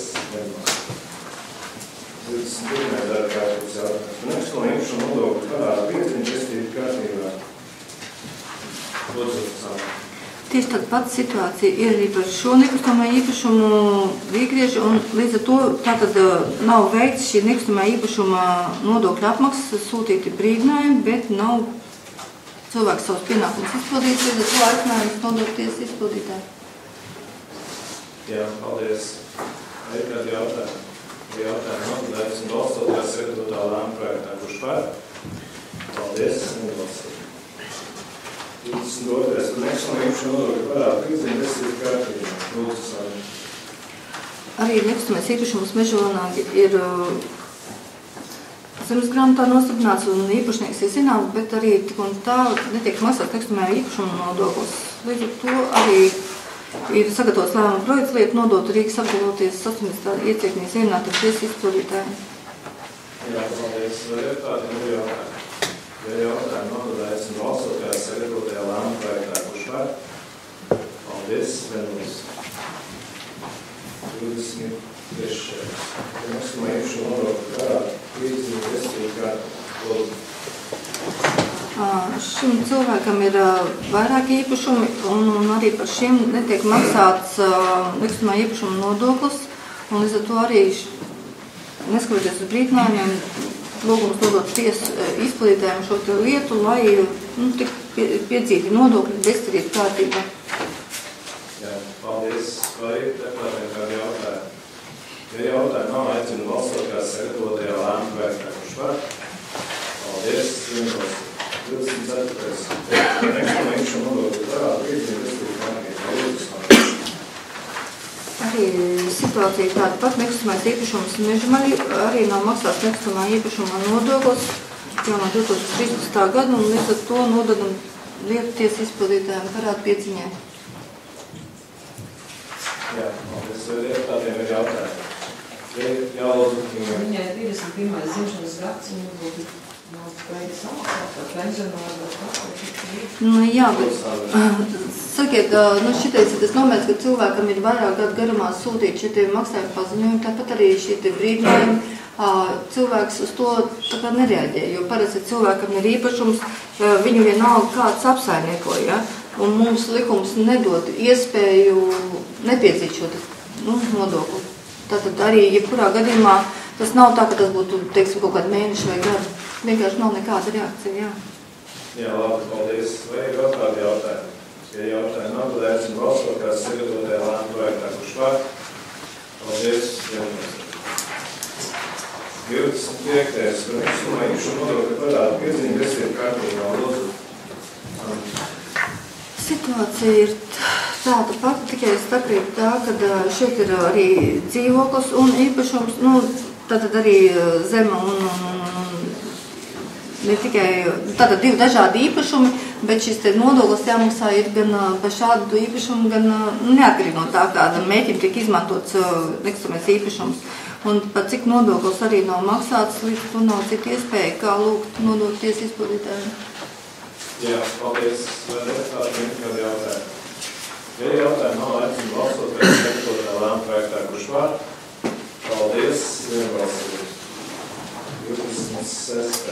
21. darba kārtības jautājums par nekustamā īpašuma nodokļu parādu piedziņu vestību kārtībā. Lūdzu, Sandra. Tieši tāda pati situācija ir arī par šo nekustamā īpašumu vīgriežu, un līdz ar to tātad nav veikts šī nekustamā īpašuma nodokļa apmaksas, sūtīti brīdinājumi, bet nav cilvēks savus pienākumus izpildījis, līdz ar to aicinājums nodot tiesas izpildītāju. Jā, paldies. Vai ir kādi jautājumi? Ja jautājumi nav, tad esmu balsot, kā sekretārā lēmumu projektā, kurš par. Paldies. Nebalsot. 22. par nekustamā īpašuma nodokļu parādu piedziņu vestību kārtībā. Lūdzu, Sandra. Arī nekustamais īpašums Mežonā ir zemes grāmatā nostiprināts un īpašnieks ir zināms, bet arī tik un tā netiek maksāts nekustamā īpašuma nodoklis. Līdz ar to arī ir sagatavots lēmuma projekts lietu nodot Rīgas apgalvoties 18. iecirkņīs vienāta tiesas izpildītāji. Jā, paldies. Vai deputātiem ir jautājumi? Ja jautājumi nav, tad esmu balsot, kā sekretārā lēmumu projektā, kurš var. Paldies. Vienbalsot. 23. Nekustamā īpašuma nodokļu parādu piedziņu vestību kārtībā. Šim cilvēkam ir vairāk īpašumi, un arī par šiem netiek maksāts nekustamā īpašuma nodoklis, un līdz ar to arī neskatoties uz brīdinājumiem, lūgums nodot tiesu izpildītājiem šo lietu, lai tik piedzīti nodokļi bezcerību kārtībā. Jā, paldies. Vai deputātiem kādi jautājumi? Ja jautājumi nav, aicinu balsot, kā sekretārā lēmumu projektā, kurš var. Paldies. 24. Nekustamā īpašuma nodokļu parādu piedziņu vestību kārtībā. Arī situācija situācija tāda pat, nekustamais īpašums Mežamaļi arī nav maksāts nekustamā īpašuma nodoklis jau no 2013. gada, un līdz ar to nododam lietu tiesas izpildītājiem parādu pieciņai. Jā, paldies. Deputātiem ir jautājumi. Viņai 21. dzimšanas gads, un būtu veids samaksāt par pensionāru vai kā. Nu, jā, bet sakiet, nu šitais ir tas moments, ka cilvēkam ir vairāk gadu garumā sūtīt šitie maksājumi paziņojumi, tāpat arī šitie brīdinājumi, cilvēks uz to tā kā nereaģē, jo parasti cilvēkam ir īpašums, viņu vienalga kāds apsaimnieko, ja? Un mums likums nedod iespēju nepiedzīt šo nodokli. Tātad arī, jebkurā gadījumā, tas nav tā, ka tas būtu, teiksim, kaut kādu mēnešu vai gadu. Vienkārši nav nekāda reakcija, jā. Jā, labi, paldies. Vai ir vēl kādi jautājumi? Ja jautājumi nav, tad aicinu balsot, kā sagatavotajā lēmuma projektā, kurš var. Paldies. 25. Nekustamā īpašuma nodokļa parādu piedziņa desmit kārtībā lūdzu. Situācija ir tāda pati, tikai starpība tā, ka šeit ir arī dzīvoklis un īpašums, nu, tātad arī zeme un ne tikai, tātad divi dažādi īpašumi, bet šis te nodoklis jāmaksā ir gan par šādu īpašumu, gan neatkarīgi no tā, kāda mēķim tiek izmantots nekustamais īpašums. Un par cik nodoklis arī nav maksāts, līdz to nav cita iespēja, kā lūgt nodokļu tiesas izpildītājiem. Jā, paldies. Vai deputātiem ir kādi jautājumi? Ja jautājumi nav, aicinu balsot, vai sagatavotajā lēmuma projektā, kurš var. Paldies. Vienbalsojums. 26.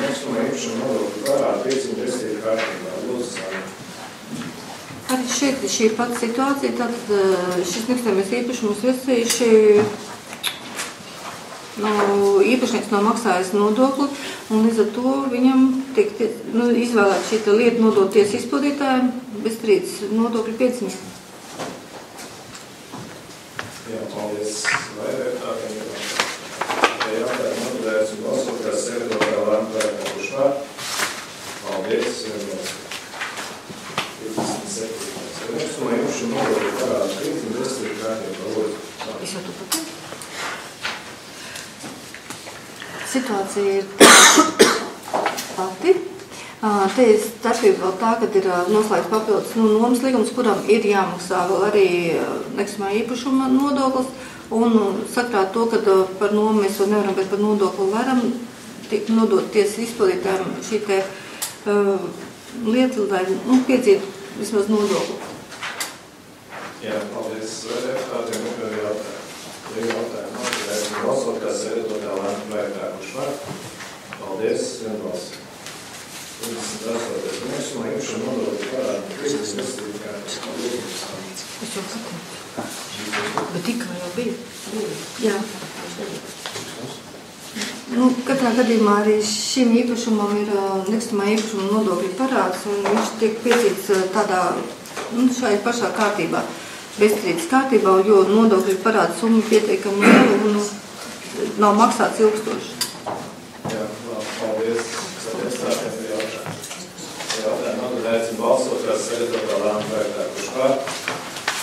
Nekustamā īpašuma nodokļa parādu pieciņa desmit kārtībā. Lūdzu, Sāni. Arī šeit ir šī pati situācija, tātad šis nekustamais īpašums viesīši īpašnieks nav maksājis nodokli, un līdz ar to viņam tiek izvēlēt šī lieta nodot tiesas izpildītājiem bez strīdas nodokļu pieciņai. Jā, paldies. Vai deputātiem ir jautājumi nododēs un balsot, kā sagatavotajā lēmuma projektā, kurš var. Paldies. 27. Nekustamā īpašuma nodokļa parādu pieciņa desmit kārtībā. Lūdzu. Es jau to pateicu. Situācija ir tāda pati. Te ir starpība vēl tā, kad ir noslēgts papildus nomas līgums, kuram ir jāmaksā vēl arī nekustamā īpašuma nodoklis. Un sakrāt to, ka par nomu mēs vēl nevaram, bet par nodokli varam nodot tiesas izpildītājiem šī te lieta, lai piedzītu vismaz nodokli. Jā, paldies. Vai deputātiem ir kādi jautājumi? Ja jautājumi nav, tad aicinu balsot, kā sagatavotajā lēmuma projektā, kurš var. Paldies. Vienbalsojums. 28. Nekustamā īpašuma nodokļa parādu pieciņa desmit kārtībā. Es jau saku. Bet tikā jau bija. Jā. Katrā gadījumā arī šim īpašumam ir nekustamā īpašuma nodokļa parāds, un viņš tiek piedzīts tādā, šai pašā kārtībā. Bezstrīdas kārtībā, jo nodokļu parāda summa pietiekami liela un nav maksāts ilgstoši. Jā, paldies. Deputātiem ir jautājumi. Jautājumi nav, tad aicinu balsot, kā sagatavotā lēmuma projektā, kurš var.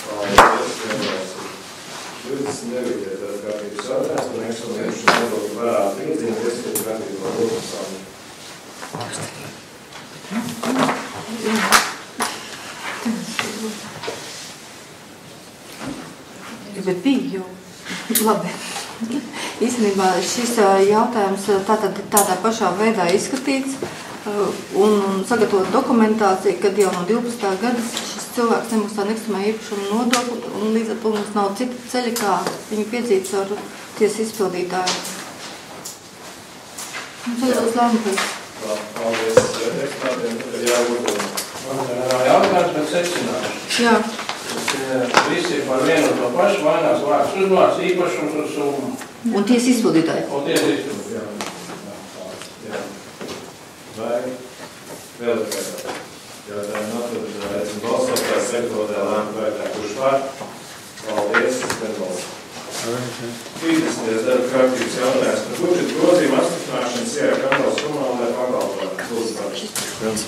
Paldies. Vienbalsojums. 29. kārtības jautājums par nekustamā īpašuma nodokļa parādu pieciņa desmit kārtībā. Lūdzu, Sāni. Bet bija jau labi. Īstenībā šis jautājums tādā pašā veidā izskatīts un sagatavot dokumentāciju, kad jau no 12. gada šis cilvēks nemaksā nekustamā īpašuma nodokli, un līdz ar to mums nav cita ceļa, kā viņu piedzīts ar tiesas izpildītāju. Tas ir lēmums. Paldies. Deputātiem ir jābūt. Man jautājums, bet secināšu. Jā. Visi par vienu to pašu mainās vārds uzvārds, īpašums un summa. Un tiesas izpildītāji. Un tiesas izpildītāji. Jā. Vai vēl ir kādā? Jautājumi nav, tad aicinu balsot, kā sagatavotajā lēmuma projektā, kurš var. Paldies. Vienbalsojums. 30. darba kārtības jautājums par budžeta grozījumu apstiprināšanu Sierra Kantāls komunālajā pakalpojumā. Lūdzu.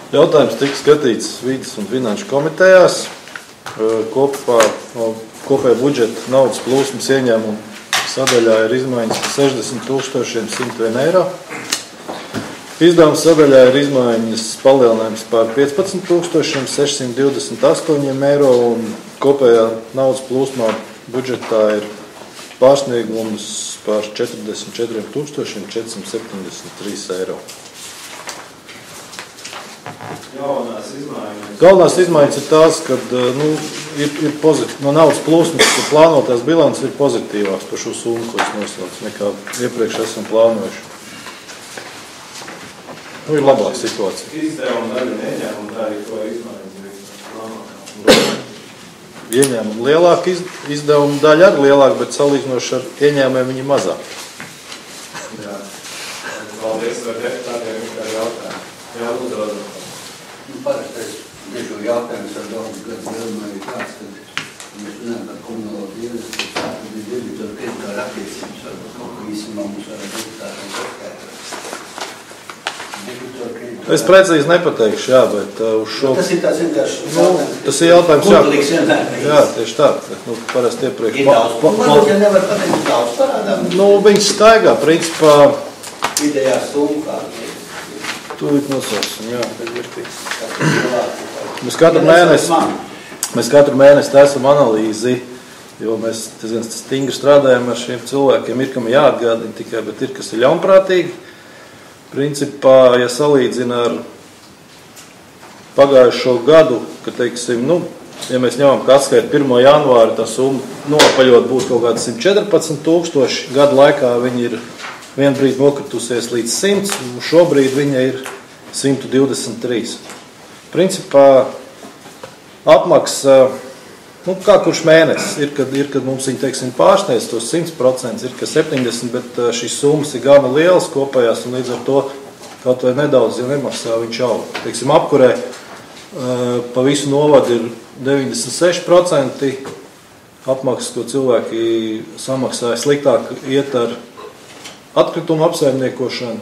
Jautājums tika skatīts Vides un finanšu komitejās. Kopā no kopēja budžeta naudas plūsmas ieņēmumu sadaļā ir izmaiņas par 60 101 eiro. Izdevuma sadaļā ir izmaiņas palielinājums par 15 628 eiro un kopējā naudas plūsmā budžetā ir pārsniegums par 44 473 eiro. Galvenās izmaiņas ir tās, ka ir no naudas plūsmas plānotās bilances ir pozitīvāks par šo summu, ko es nosaucu, nekā iepriekš esam plānojuši. Ir labāka situācija. Izdevuma daļa un ieņēmuma daļa, ko izmaiņas plānotā? Ieņēmuma lielāka, izdevuma daļa arī lielāka, bet salīdzinoši ar ieņēmumiem viņi mazāk. Jā. Paldies, vai deputātiem ir kādi jautājumi? Jā, lūdzu. Parastais biežo jautājums ar daudz gadu vēlmē ir tāds, ka mēs runājam par komunālo dienestu, tad ir debitoru kreditāru attiecības, varbūt kaut ko īsumā mums varat deputātiem paskaidrot. Es precīzi nepateikšu, jā, bet uz šo... Tas ir tāds vienkārši tas ir jautājums, jā, tieši tā, parasti iepriekš... Ir daudz, varbūt, ja nevar pateikt daudz parādām. Viņš staigā, principā... Idejā summa kā... Tūlīt nosaucam, jā. Mēs katru mēnesi taisam analīzi, jo mēs stingri strādājam ar šiem cilvēkiem. Ir, kam jāatgādina tikai, bet ir, kas ir ļaunprātīgi. Principā, ja salīdzina ar pagājušo gadu, ka, teiksim, ja mēs ņemam, ka atskaita 1. janvāri, tā summa nopaļot būs kaut kāda 114 000, gadu laikā viņi ir vien brīdi nokritusies līdz 100, un šobrīd viņa ir 123. Principā apmaksa, kā kurš mēnesis, ir, kad mums viņa, teiksim, pārsniedz tos 100%, ir, ka 70%, bet šīs summas ir gana lielas kopējās, un līdz ar to kaut vai nedaudz, ja nemaksā, viņš aug. Teiksim, apkurē pa visu novadu ir 96% apmaksas, ko cilvēki samaksāja. Sliktāk iet ar atkritumu apsaimniekošanu,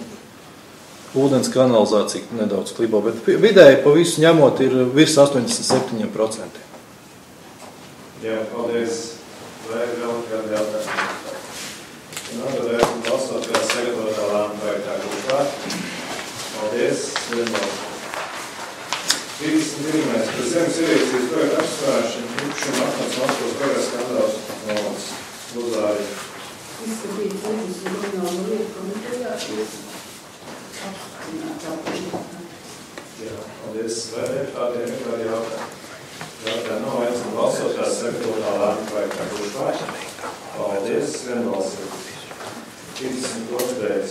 ūdens kanalizācija nedaudz klibo, bet vidēji pa visu ņemot ir virs 87%. Jā, paldies. Vai vēl kādi jautājumi? Tad esmu balsot kā sagatavotā lēmuma projektā grupā. Paldies. 31. Par zemes ierīcības projektu apstrādāšanu īpašumu atnāca Maskavas pagasta skandāls nomas. Lūdzāji. Izskatīt zemes un komunālo lietu komitejā, Jā, paldies. Vai deputātiem ir kādi jautājumi? Jautājumi nav aicinu balsot kā sagatavotā lēmuma projektā grupā. Paldies. Vienbalsīgi. 32.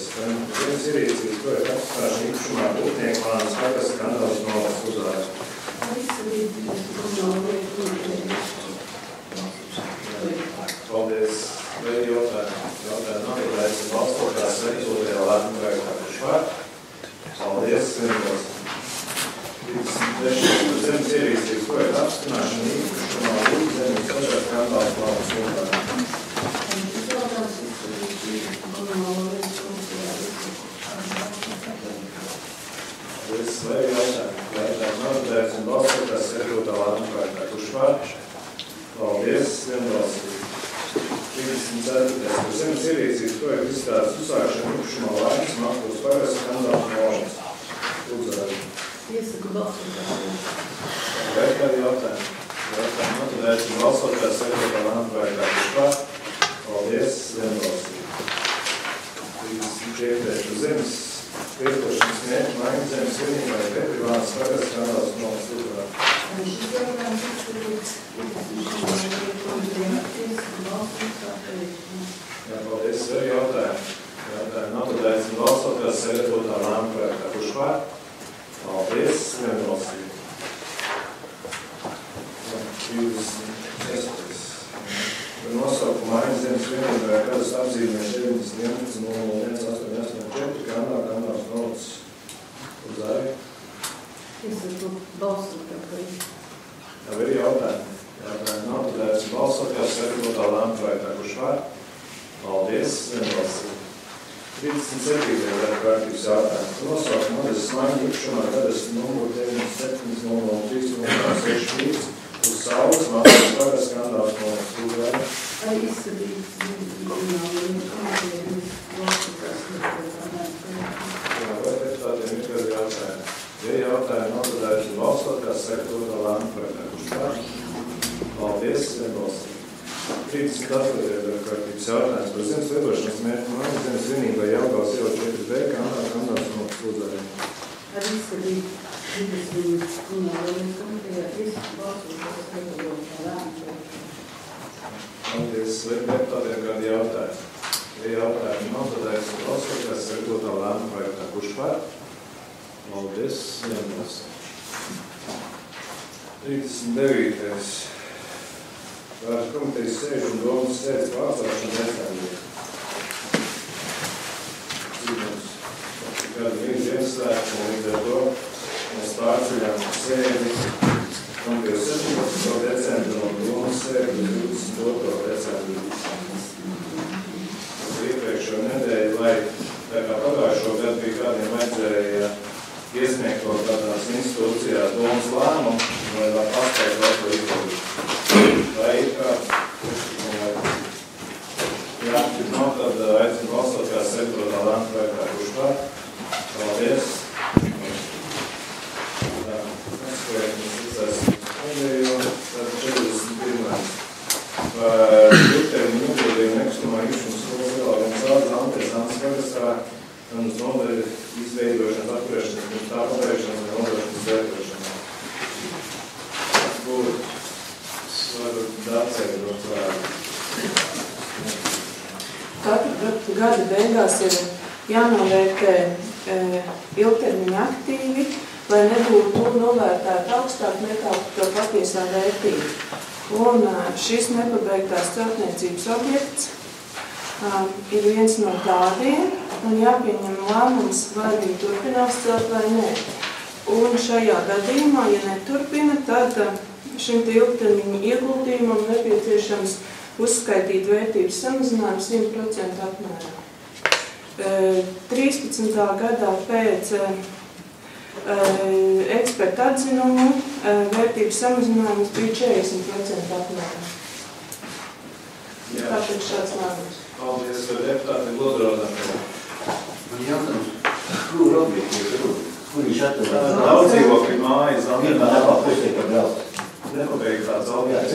Zemes ierīcības projektu apstrādāšanu īpašumā Būtnieku plānas pagasta skandāls nomas. Lūdzāji. Paldies. Vai jautājumi? Jautājumi nav, ja aicinu balsot kā sagatavotajā lēmuma projektā grupā. Paldies. Vienbalsīgi. 33. Zemes ierīcības projektu apstiprināšana īpašumā Zemes pašā skandāls plānas lūdzāji. Paldies. Vai jautājumi? Jautājumi nav, tad aicinu balsot kā sagatavotā lēmuma projektā. Kurš par? Paldies. Vienbalsīgi. 34. Zemes ierīcības projektu izstādes uzsākšana īpašumā Laikas Maskavas pagasta skandāls nomas. Lūdzāji. Iesaku balsot. Vai kādi jautājumi? Jautājumi nav, tad aicinu balsot kā sagatavotā lēmuma projektā. Kurš par? Paldies. Vienbalsīgi. 34. Zemes pietošanas mērķu maiņu zemes vienībai Petrivānas pagasta skandāls nomas. Lūdzāji. Šis jautājums izskatīts. Jā, paldies. Vai jautājumi? Jautājumi nav, tad aicinu balsot kā sagatavotā lēmuma projektā. Kurš par? Paldies. Vienbalsīgi. 26. Nosaukumu maiņas zemes vienībai kādas apzīmēs 90.11.01.884 Kandāls nomas. Lūdzāji. Iesaku balsot par projektu. Jā, vai ir jautājumi? Jautājumi nav, tad aicinu balsot kā sagatavotā lēmuma projektā. Kurš par? Paldies. Vienbalsīgi. 37. kārtības jautājums. Nosaukumu adreses maiņu īpašumā adreses numuru 97.003.063 uz saules mācības pārējais skandāls no Sūdēļa. Vai izsadīt Vai deputātiem ir kādi jautājumi? Ja jautājumi nav, tad aicinu balsot, kā sektora lēma projektā. Kurš pār? Paldies, nebalsot. 38. kārtības jautājums par zemes lietošanas mērķu maiņu zemes vienībai Jelgavas iela 4B kandāls no Sūdēļa. Ar izsadīt 20 komunālajiem komitejā balsošanas sektora lēma. Paldies, deputātiem kādi jautājumi. Ja jautājumi nav, tad aicinu balsot, kā sektora lēma projektā. Kurš pār? Paldies, nebalsot. 39. Vārds komitejas sēžu un domas sēdes pārstāšana nestāvīja. Cīnums. Kādu vienu Ziemassvētku un līdz ar to mēs pārceļām sēdi komitejas 17. decembra no domas sēdi 22. decembra. Iepriekšo nedēļu, lai tā kā pagājušo gadu bija kādiem vajadzēja iesniegt kaut kādās institūcijās domas lēmumu, lai vēl paspēt vēl to izdarīt. Vai ir kāds? Jā, nav, tad aicinu balsot kā sektorā lēmumu projektā. Kurš pār? Paldies. Jā, neskajums izsāsim nedēļu, tad 41. Par ilgtermiņu ieguldījumu nekustamā īpašuma skolas ielādījuma zāles Antēzāns pagastā un uz nodaļu izveidošanas, atturēšanas, pirms tā pabeigšanas un nodošanas vērtošanā. Būtu varu atceļot vārdu. Katru gada beigās ir jānovērtē ilgtermiņa aktīvi, lai nebūtu novērtēta augstāk nekā to patiesā vērtība. Un šis nepabeigtās celtniecības objekts ir viens no tādiem, un jāpieņem lēmums, vai viņi turpinās celt vai nē. Un šajā gadījumā, ja neturpina, tad šim ilgtermiņa ieguldījumam nepieciešams uzskaitīt vērtības samazinājumu 100% apmērā. 13. gadā pēc eksperta atzinumu vērtības samazinājums bija 40% apmērā. Tāpēc šāds lēmums. Paldies, deputāti Lodrodam. Man jautājums, kur objekti ir runa? Kur viņš atrodas? Daudz dzīvokļu mājas, Pirmā labā pusē par daudz. Nepabeigt tāds objekts,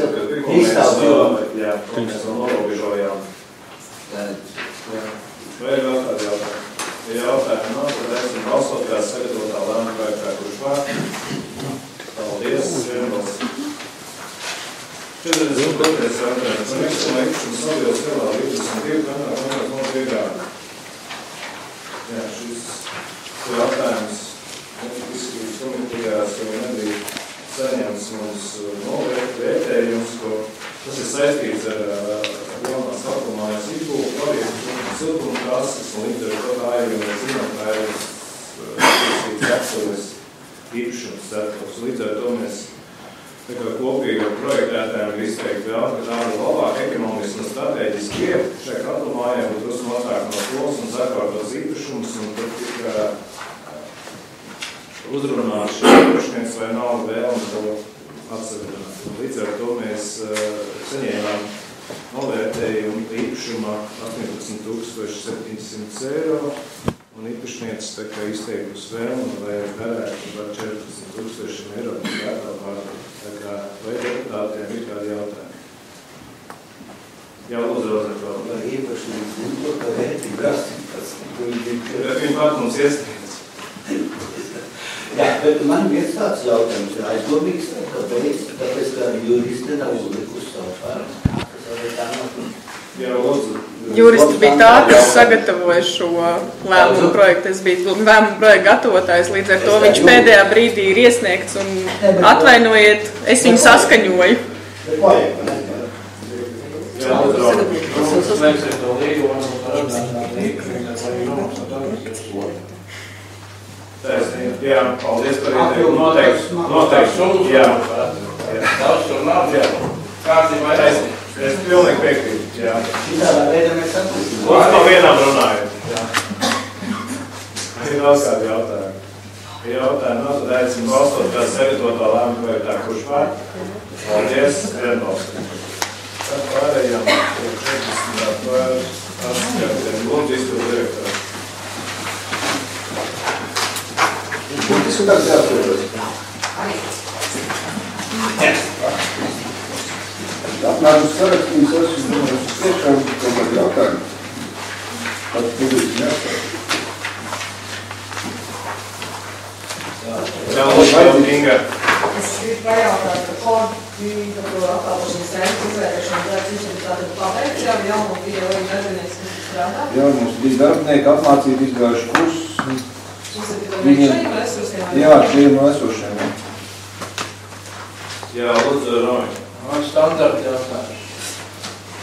Jā, ko mēs vēl norobežojām. Vai ir vēl kādi jautājumi? Ja jautājumi nav, tad esam balsot kā sagatavotā lēmuma projektā. Kurš pār? Paldies, vienbalsts. 42. jautājums. Par nekustamā īpašuma Savielas ielā 22 kandāls no Grīgāna. Jā, šis jautājums izskatījums komitejās jau nebija saņemts mums novērtējums, ko tas ir saistīts ar jaunās kalpamājas izbūvu projektu un siltuma kases, un līdz ar to tā ir, jo mēs zinām, tā ir saistīts aktuālis īpašums ceturks. Līdz ar to mēs kopīgi ar projektētājiem ir izteikti vēl, ka tā ir labāk ekonomiski un strateģiski šai kalpamājai būtu drusku mazāk no skolas un sakārtos īpašums, un tad tika uzrunāt šī īpašnieks vai nav vēlme to atsavināt. Līdz ar to mēs saņēmām novērtējumu īpašumā 18,700 eiro, un īpašnieks tā kā izteikusi vēlme, vai varētu par 14,000 eiro vērtā pārdot. Tā kā vai deputātiem ir kādi jautājumi? Jā, lūdzu, Rozekvēl. Vai īpašnieks to, ka vērtība rastītas? Bet viņi pat mums iesniedz. Jā, bet man viens tāds jautājums ir aizdomīgs, kāpēc, ka juristi nav uzlikusi savu pārnu. Jā, lūdzu. Juristi bija tā, kas sagatavoja šo lēmumu projektu. Es biju lēmumu projektu gatavotājs, līdz ar to viņš pēdējā brīdī ir iesniegts un atvainojiet, es viņu saskaņoju. Jā, jā, paldies par ieteikumu. Noteikti. Jā. Daudz tur nav, jā. Kārtībā ir. Es pilnīgi piekrītu, jā. Šitādā veidā mēs atpūsim. Lūdzu, no vienām runājot. Jā. Ir vēl kādi jautājumi. Jautājumu nav, tad aicinu balsot kā sagatavotā lēmuma projektā, kurš pār. Paldies, vienbalsot. Tad pārējām 40. par atskatiem. Lūdzu, izpildu direktoru. Būtiski tāds jāatceros. Apmēram sarakstījums esmu domājis tiešām kaut kādu jautājumu. Pats publiski jāsaka. Es gribu pajautāt, ka kāda to apkalpošanas centra izvērtēšana darbs visam tātad pabeigts, jau mums bija arī darbinieks, kas strādā? Jā, mums bija darbinieki apmācīti izgājuši kursus. Jā, šiem no esošiem. Jā, lūdzu, Romi. Man standarti jautājums.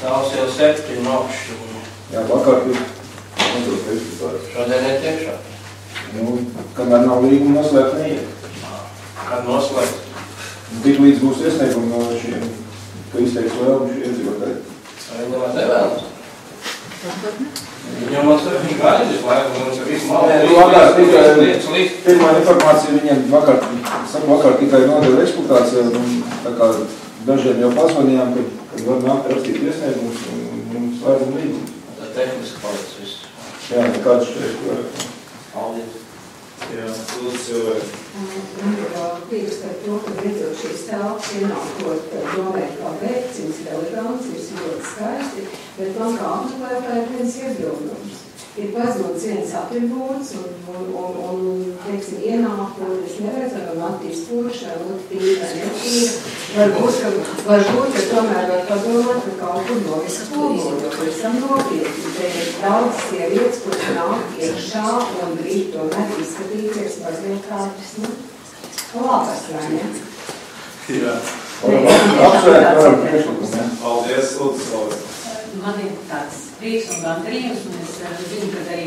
Tās jau 7 augšu. Jā, vakar bija kontrols priekšstādājums. Šodien netiekšā. Nu, kamēr nav līguma noslēgt, neiet. Kad noslēgt? Tik līdz būs iesniegumi no šiem, ka izteiks vēlmu šie iedzīvotāji. Viņi vēl nevēlas. Viņam viņi gaidīs, lai mums visu malu Pirmā informācija viņiem vakar tikai nodeva eksploatācija, un tā kā dažiem jau pazvanījām, kad var nākt rakstīt iesniegumus, un mums slēdzam līgumu. Tā tehniski paliks viss. Jā, nekāds šeit. Paldies. Jā, lūdzu, cilvēki. Piekrist ar to, ka redzot šīs telpas ienākot domēt kā veikts, viņas elegants, ir ļoti skaisti, bet man kā apmeklētāji viens iebildums. Ir pazīvots viens atribūts un teiksim, ienāk, un es neredzu, vai man attīstoši, vai tīra, netīra. Varbūt, ka tomēr var padomāt, ka kaut kur no visu pogo, jo pavisam nopietni. Te ir daudz sievietes, kuras nāk iekšā un grib tomēr izskatīties mazliet kādus, labas, vai ne? Jā. Apsvērt priekšlikumu. Paldies, lūdzu, Slavis. Man ir tāds prieks un gandarījums, un es zinu, ka arī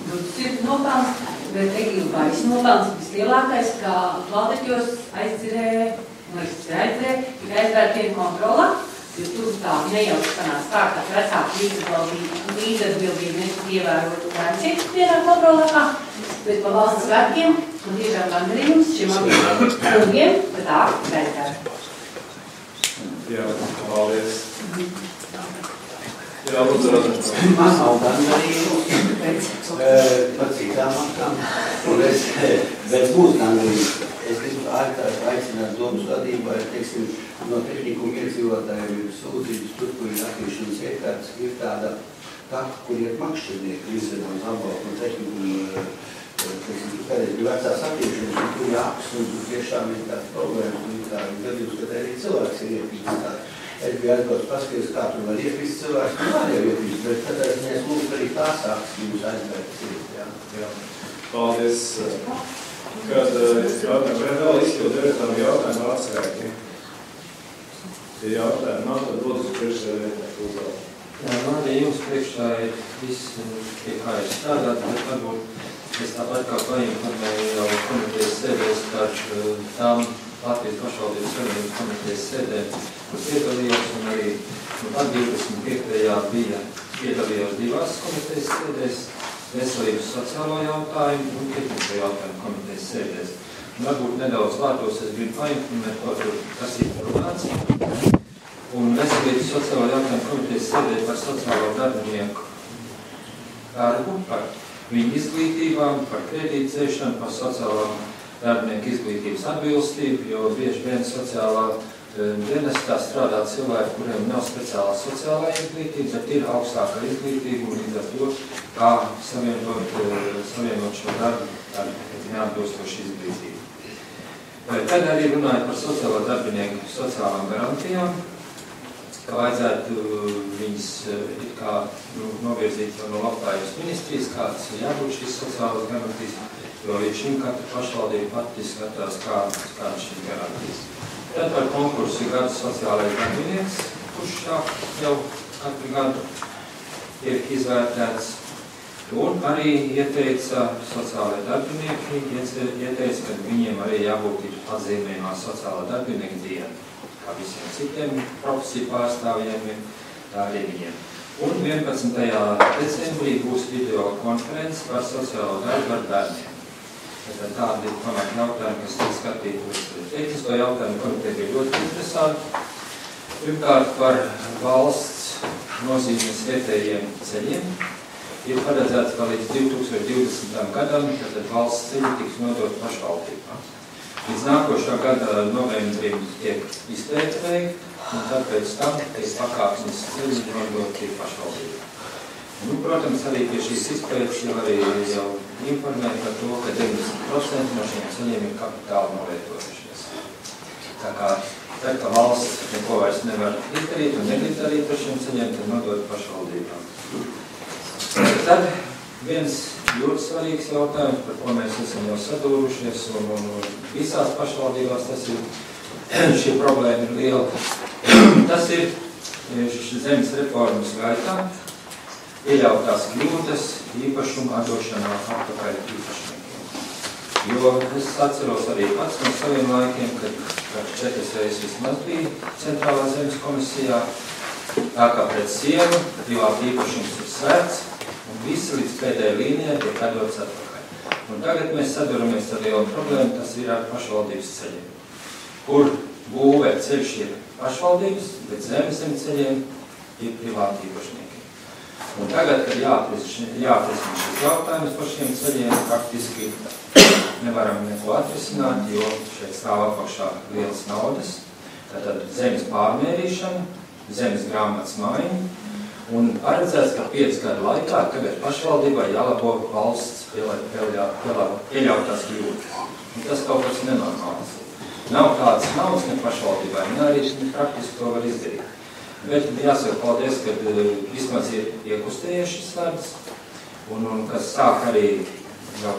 Ducis nopelns, bet Egīla Baiss nopelns vislielākais, kā Valdeķos aizdzirēja, tika aizvērtiem kontrolā, jo tur tā nejauši sanās tā, ka vecāki līdzatbildīgi netika ievērotu bērni vienā kontrolā, bet pa valsts svētkiem un tiešām gandarījums šiem abiem kungiem, ka tā aizvērta. Jā, paldies. Jā, lūdzu, Rodners. Man nav gandarījums par citām maktām, bet būs gandarījums. Es gribu aicināt domas vadībai, teiksim, no tehnikuma iedzīvotājiem ir sūdzības, tur, kur ir attīšanas iekārtas, ir tāda taka, kur iet makšķernieki, izvedams apbalku un tehnikuma, teiksim, tur kādreiz bija vecās attīšanas, un tur jāks, un tur tiešām ir tāds problēmas, un ir tādi gadījums, kad arī cilvēks ir iepīstās. Es biju aizgājis paskaties, kā tur var iepīst cilvēks, nu var jau iepīst, bet tad es lūdzu arī tās sāks, jūs aizgājat. Jā. Paldies. Kad jautājumu, vai vēl izpildu direktoram jautājumu atskaiti? Ja jautājumu nav, tad lūdzu priekšsēdētāju uzdot. Jā, man arī jums priekšā ir viss, pie kā ir strādāt, bet varbūt es tāpat kā painformēju jau komitejas sēdēs par tām Latvijas pašvaldības savienības komitejas sēdēm, kur piedalījos, un arī 25. bija piedalījos 2 komitejas sēdēs, veselības sociālo jautājumu un tehnisko jautājumu komitejas sēdēs. Un varbūt nedaudz vārtos es gribu painformēt par to, kas ir runāts. Un veselības sociālo jautājumu komitejas sēdē par sociālo darbinieku darbu, par viņu izglītībām, par kredītdzēšanu, par sociālo darbinieku izglītības atbilstību, jo bieži vien sociālā dienestā strādā cilvēki, kuriem nav speciālā sociālā izglītība, bet ir augstākā izglītība un līdz ar to, kā savienot šo darbu ar neatbilstošu izglītību. Tad arī runāja par sociālo darbinieku sociālām garantijām, ka vajadzētu viņas kā novirzīt no labklājības ministrijas, kādas ir jābūt šīs sociālās garantijas, jo līdz šim katra pašvaldība pati skatās, kādas šīs garantijas. Tad par konkursu ir gadu sociālais darbinieks, kurš jau katru gadu tiek izvērtēts. Un arī ieteica sociālai darbinieki, ieteica, ka viņiem arī jābūt atzīmējumā sociālā darbinieka diena, kā visiem citiem profesiju pārstāvjiem, tā arī viņiem. Un 11. decembrī būs video konferences par sociālo darbu ar bērniem. Tādi ir pamati jautājumi, kas tiek skatīti. Tehnisko jautājumu komiteja bija ļoti interesanti. Pirmkārt, par valsts nozīmes vietējiem ceļiem. Ir paredzēts, ka līdz 2020. gadam valsts ceļi tiks nodot pašvaldībām. Līdz nākošā gada novembrim tiek izpēta veikta, un tad pēc tam tiek pakāpsnes ceļi nodoti pašvaldībām. Protams, arī pie šīs izpētes jau informēja par to, ka 90% no šiem ceļiem ir kapitāli nolietojušies. Tā kā tad, ka valsts neko vairs nevar izdarīt un negrib darīt ar šiem ceļiem, tad nodot pašvaldībām. Tad viens ļoti svarīgs jautājums, par ko mēs esam jau sadūrušies, un visās pašvaldībās tas ir, šī problēma ir liela. Tas ir zemes reformas gaitā pieļautās kļūdas īpašuma atdošanā atpakaļ īpašniekiem. Jo es atceros arī pats no saviem laikiem, kad 4 reizes vismaz bija centrālā zemes komisijā, tā kā pret sienu privāta īpašums ir svēts, un visi līdz pēdējai līnijai tiek atdots atpakaļ. Un tagad mēs saduramies ar lielu problēmu, tas ir ar pašvaldības ceļiem, kur būvē ceļš ir pašvaldības, bet zem ceļiem ir privāti īpašnieki. Un tagad, kad jāatrisina šis jautājums par šiem ceļiem, praktiski nevaram neko atrisināt, jo šeit stāv apakšā lielas naudas. Tātad zemes pārmērīšana, zemes grāmatas maiņa, un paredzēts, ka 5 gadu laikā tagad pašvaldībai jālabo valsts pieļautās kļūdas. Un tas kaut kas nenormāls. Nav tādas naudas ne pašvaldībai, ne arī praktiski to var izdarīt. Bet jāsaka paldies, ka vismaz ir iekustējies šis darbs, un kas sāk arī jau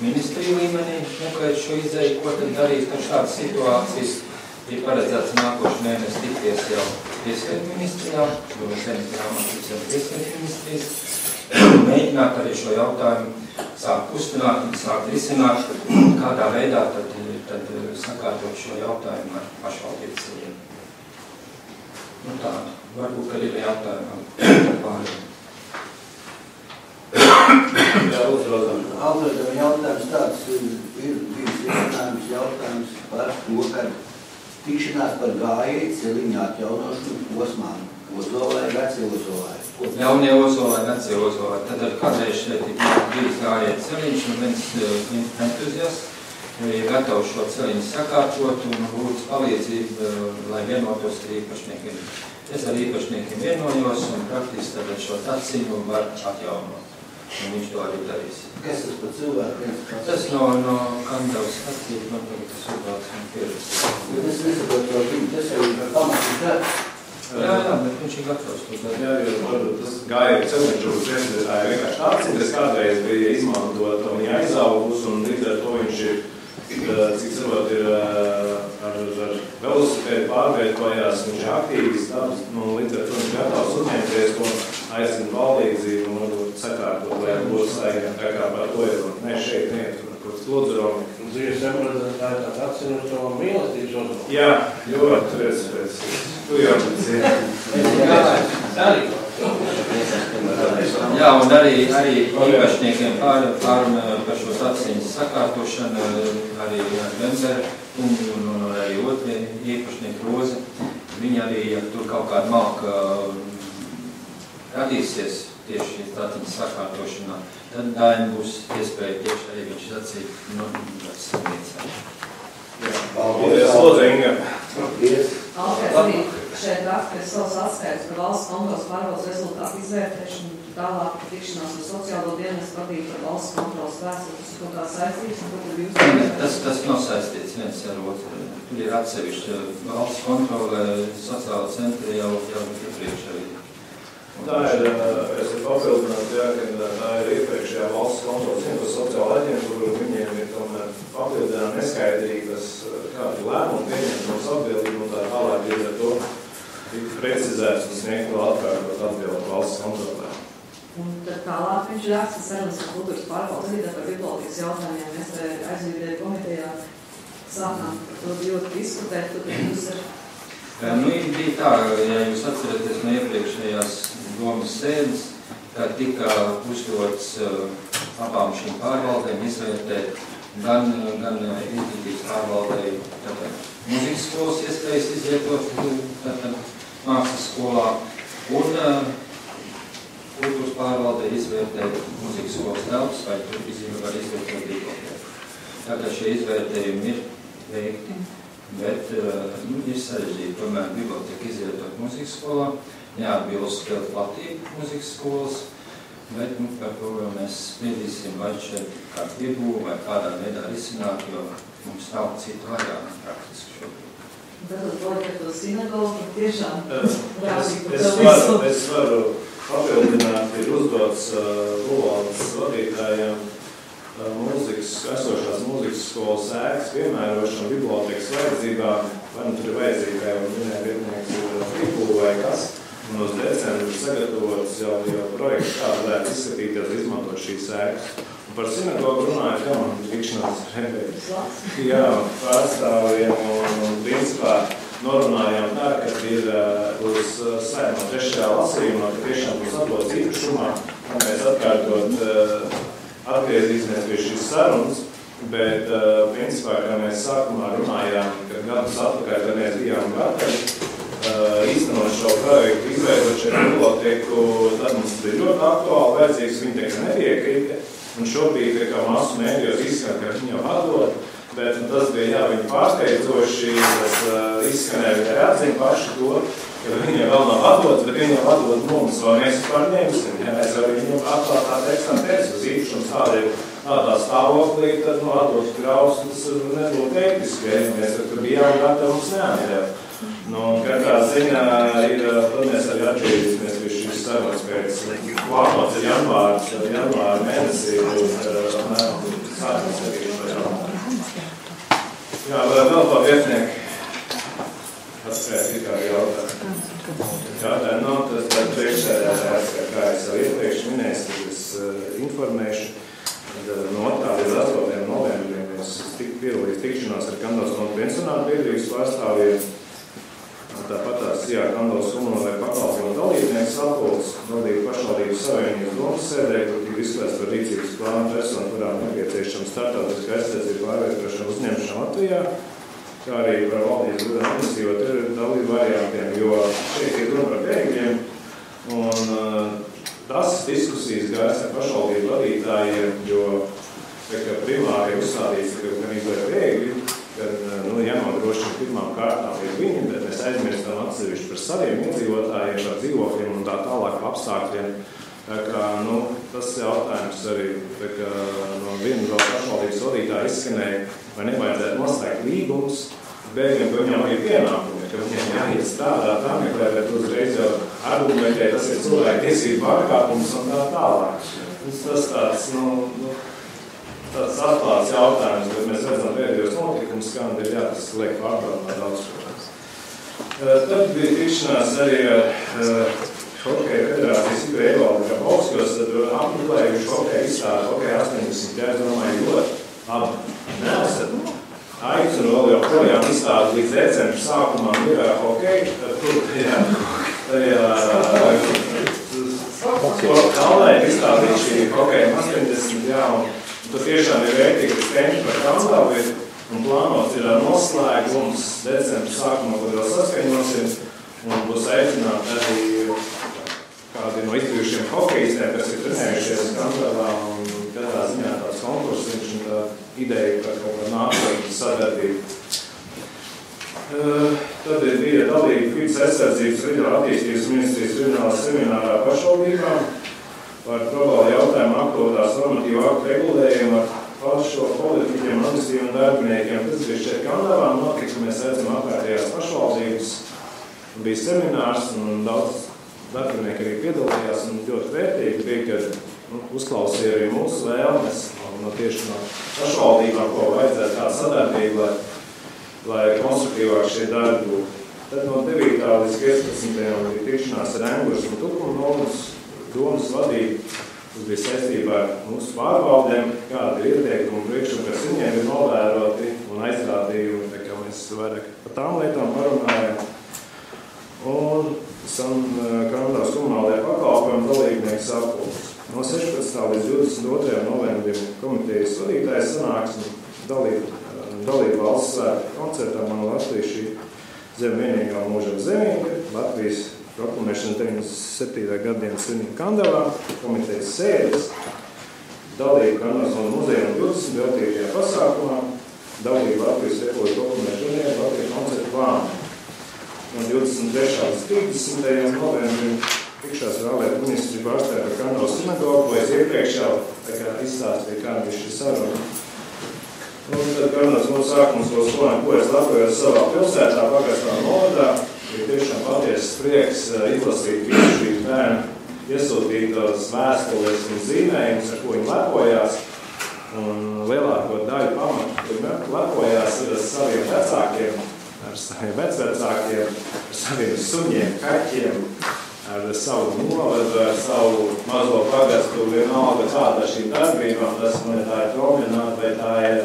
ministriju līmenī meklēt šo izēju, ko tad darīt ar šādas situācijas. Ir paredzēts nākošu mēnesi tikties jau Pieskaitu ministrijā, jo zemes grāmatas ir Pieskaitu ministrijas. Mēģināt arī šo jautājumu sākt kustināt un sākt risināt, kādā veidā tad sakārtot šo jautājumu ar pašvaldības ceļiem. Nu tā, varbūt, kad ir jautājumi pārējiem. Alfredam jautājums tāds ir bijis jautājums par to, ka tikšanās par gājēju celiņu atjaunošanu posmā Ozolai, Vecie Ozolai. Jaunie Ozolai, Vecie Ozolai. Tad kādreiz šeit ir bijis gājēju celiņš un viens entuziasts ir gatavs šo ceļiņu sakārtot un lūdzu palīdzību, lai vienotos ar īpašniekiem. Es ar īpašniekiem vienojos un praktiski tagad šo taciņu var atjaunot. Un viņš to arī darīs. Kas tas par cilvēku? Tas no Kandavas atcīt, man tagad tas uzvārds un pierakstīt. Es nesaprotu to viņu, tas jau ir par pamatu darbs. Jā, bet viņš ir gatavs to darīt. Jā, jo tas gāja ceļš uz priekšsēdētāju vienkārši tāds, kas kādreiz bija izmantot, un viņa aizaugus, un līdz ar to viņš ir, cik saprot, ir ar velosipēdu pārvietojās, viņš ir aktīvs dabas, un līdz ar to viņš gatavs uzņemties, ko aicina valdīdzību, un varbūt sakārtot, lai būs saimiem, tā kā par to ir, un ne šeit neiet, un kaut Lodzeromi. Un dzīves saprotāt, tāds atcīm to mīlestības uzmanību. Jā, ļoti, redz, tu jau Jā, un arī īpašniekiem par šo atcīņas sakārtošanu, arī ar Bemberu un arī otrie īpašnieku Rozi. Viņi arī, ja tur kaut kāda malka radīsies tieši šīs atcīņas sakārtošanā, tad Daini būs iespēja tieši arī viņš atsīt samniecā. Paldies, Lodze, Inga. Paldies. Alfreds arī šeit rakstīs savus atskaidrs par valsts kontrolas pārvaldes rezultātu izvērtēšanu, tālāk par tikšanās ar sociālo dienestu vadību par valsts kontrolas vēstures, kaut kā saistīts, un kur jūs... Tas nav saistīts viens ar otru. Tur ir atsevišķi valsts kontrole, sociāla centra jau iepriekš arī. Tā ir, es varu papildināt, jā, ka tā ir iepriekšējā valsts kontrolas centra sociāla aģentūra, viņiem ir tomēr papildināt neskaidrības, kādi lēmumi pieņemtos atbildību un tā tālāk ir ar to tik precizēts un sniegt vēl atkārtot atbildi valsts kontrolē. Un tad tālāk viņš raksta sarunas ar kultūras pārvaldes līdē par bibliotēkas jautājumiem. Mēs aizvīdēju komitejā sākām par to ļoti diskutēt, tad jūs ar... Nu, bija tā, ja jūs atceraties no iepriekšējās domas sēdes, kad tika uzdots abām šīm pārvaldēm izvērtēt gan izglītības pārvaldei mūzikas skolas iespējas izvietot mākslas skolā un kultūras pārvaldei izvērtēt mūzikas skolas telpas, vai tur var izvērtēt bibliotēku. Tātad šie izvērtējumi ir veikti, bet ir sarežģīti tomēr biblioteka izvietot mūzikas skolā, neatbilst platību mūzikas skolas, bet par to vēl mēs spriedīsim, vai šeit kāds iegūva vai kādā veidā risināt, jo mums nav citu variantu praktiski šobrīd. Tātad, laikam, to sinagogu tiešām Es varu papildināt, ir uzdots Luvaldas vadītājiem esošās mūzikas skolas ēkas piemērošana bibliotekas vajadzībām, vai nu tur ir vajadzīgai, un viņai vietnieks ir Rīpulu vai kas, un uz decembri sagatavots jau projekts, kā varētu izskatīties, izmantot šīs ēkas. Un par sinagogu runājot, jā, man tikšanās jā, pārstāvjiem un principā norunājām tā, ka ir uz saimā 3. lasījumā, ka tiešām būs atdots īpašumā, un mēs atkārtot atgriezīsimies pie šīs sarunas, bet principā, kā mēs sākumā runājām, kad gadus atpakaļ, kad mēs bijām gatavi īstenot šo projektu, izveidot šo biblioteku, tad mums bija ļoti aktuāli vajadzīgs, viņi teiks nepiekrita, un šobrīd, kā masu mēdījos izskan, ka viņi jau atdod, bet tas bija, jā, viņi pārsteidzoši, tas izskanēja, viņi arī atzina paši to, ka viņiem vēl nav atdots, bet viņiem atdod mums, vai mēs vispār ņemsim, ja mēs arī viņam atklātā tekstā teicis, īpašums tādā stāvoklī, tad, atdot graus, tas nebūtu ētiski, ja mēs tur bijām gatavi, mums neatdēv. Katrā ziņā ir, tad mēs arī atgriezīsimies pie šīs sarunas pēc plānots ir janvāra mēnesī, un sākums arī šo janvāru. Jā, vēl par vietnieku atspēt tikai jautājumu. Jautājumu nav, tas priekšsēdētājs, kā es jau iepriekš minēju, tad es informēšu. No 2. līdz 8. novembrim es piedalījos tikšanās ar Kandavas pensionāru biedrības pārstāvjiem. Tāpat tās Kandavas komunālajā pakalpojumu dalībnieks sapulces, valdību pašvaldības savienības domas sēdē, kur tika izklāsts par rīcības plānu personu, kurām nepieciešama starptautiskā aizsardzība pārvietošana uzņemšana Latvijā, kā arī par valdības administratīvo dalību variantiem, jo šeit ir runa par bēgļiem, un tas diskusijas gājas ar pašvaldību vadītājiem, jo primāri ir uzstādīts, ka gan izvēr bēgļi, kad jānodrošina pirmām kārtām ir viņi, bet mēs aizmirstam atsevišķi par saviem iedzīvotājiem, par dzīvokļiem un tā tālāk apstākļiem. Tā kā, tas jautājums arī no viena vēl pašvaldības vadītāja izskanēja, vai nevajadzētu noslēgt līgumus bēgļiem, ka viņam ir pienākumi, ka viņiem jāiet strādāt, apmeklēt, bet uzreiz jau argumentē, tas ir cilvēku tiesību pārkāpums un tā tālāk. Tas tāds, tāds atklāts jautājums, bet mēs redzam pēdējos notikumus, kā ir tas liek pārbraukt daudz. Tad bija tikšanās arī ar Hokeja federācijas Igor Evaldu Grabovskos, tad apmeklējuši hokeja izstādi, hokeja 80, jā, es domāju, ļoti labi. Neesat aicinu vēl joprojām izstādi līdz decembra sākumam ir hokeja, tad tur Kalnē izstādīt šī hokeja 80, jā, un tur tiešām ir vērtīgi steņķi par Kandavu, un plānots ir noslēgums decembra sākumā, kur vēl saskaņosim, un būs aicināti arī kādi no izbijušiem hokejistiem, kas ir trenējušies Kandavā, un katrā ziņā tāds konkursiņš un tā ideja par kaut kādu nākotnes sadarbību. Tad bija dalība vidas aizsardzības reģionāla attīstības ministrijas reģionālā seminārā pašvaldībām par globālu jautājumu aktuālās normatīvu aktu regulējumu ar pašo politiķiem, administratīviem un darbiniekiem. Tas bija šeit Kandavā, notika, mēs redzam apkārtējās pašvaldības. Bija seminārs un daudz darbinieki arī piedalījās un ļoti vērtīgi bija, ka uzklausīja arī mūsu vēlmes tieši no pašvaldībām, ko vajadzētu kādu sadarbību, lai konstruktīvāk šie darbi būtu. Tad no 9. līdz 15. bija tikšanās ar Engures un Tukuma domas vadību. Tas bija saistībā ar mūsu pārvaldēm, kādi ir ieteikumi un priekšlikumi, kas viņiem ir novēroti un aizrādījumi. Tā kā mēs vairāk par tām lietām parunājam. Un esam Kandavas komunālajā pakalpojumu dalībnieki sapulces. No 16. līdz 22. novembrim komitejas vadītājs sanāksmi dalību valsts svētku koncertā Mana Latvija šī zeme vienīgā mūžam zemīga, Latvijas proklamēšana 97. gadienas svinību Kandavā, komitejas sēdes, dalību Kandavas un muzeja un 20 veltītajā pasākumā, dalību Latvijas Republikas proklamēšana Latvijas koncertu plānu. No 23. līdz 30. novembrim tikšās vēlēt ministri pārstāja par Kandavas sinagogu, ko es iepriekš jau izstāstīju, kāda ir šī saruna. Un tad Kandavas no sākums vēl skolēm, ko es lepojos savā pilsētā, pagastā novadā, ir tiešām patiesas prieks izlasīt visu šī bērnu iesūtītos vēstules un zīmējumus, ar ko viņi lepojās. Un lielāko daļu pamatu, kur lepojās, ir ar saviem vecākiem, ar saviem vecvecākiem, ar saviem suņiem, kaķiem, ar savu novadu, ar savu mazo pagastu, vienalga kāda šīm darbībām, tas man tā ir promenāta, vai tā ir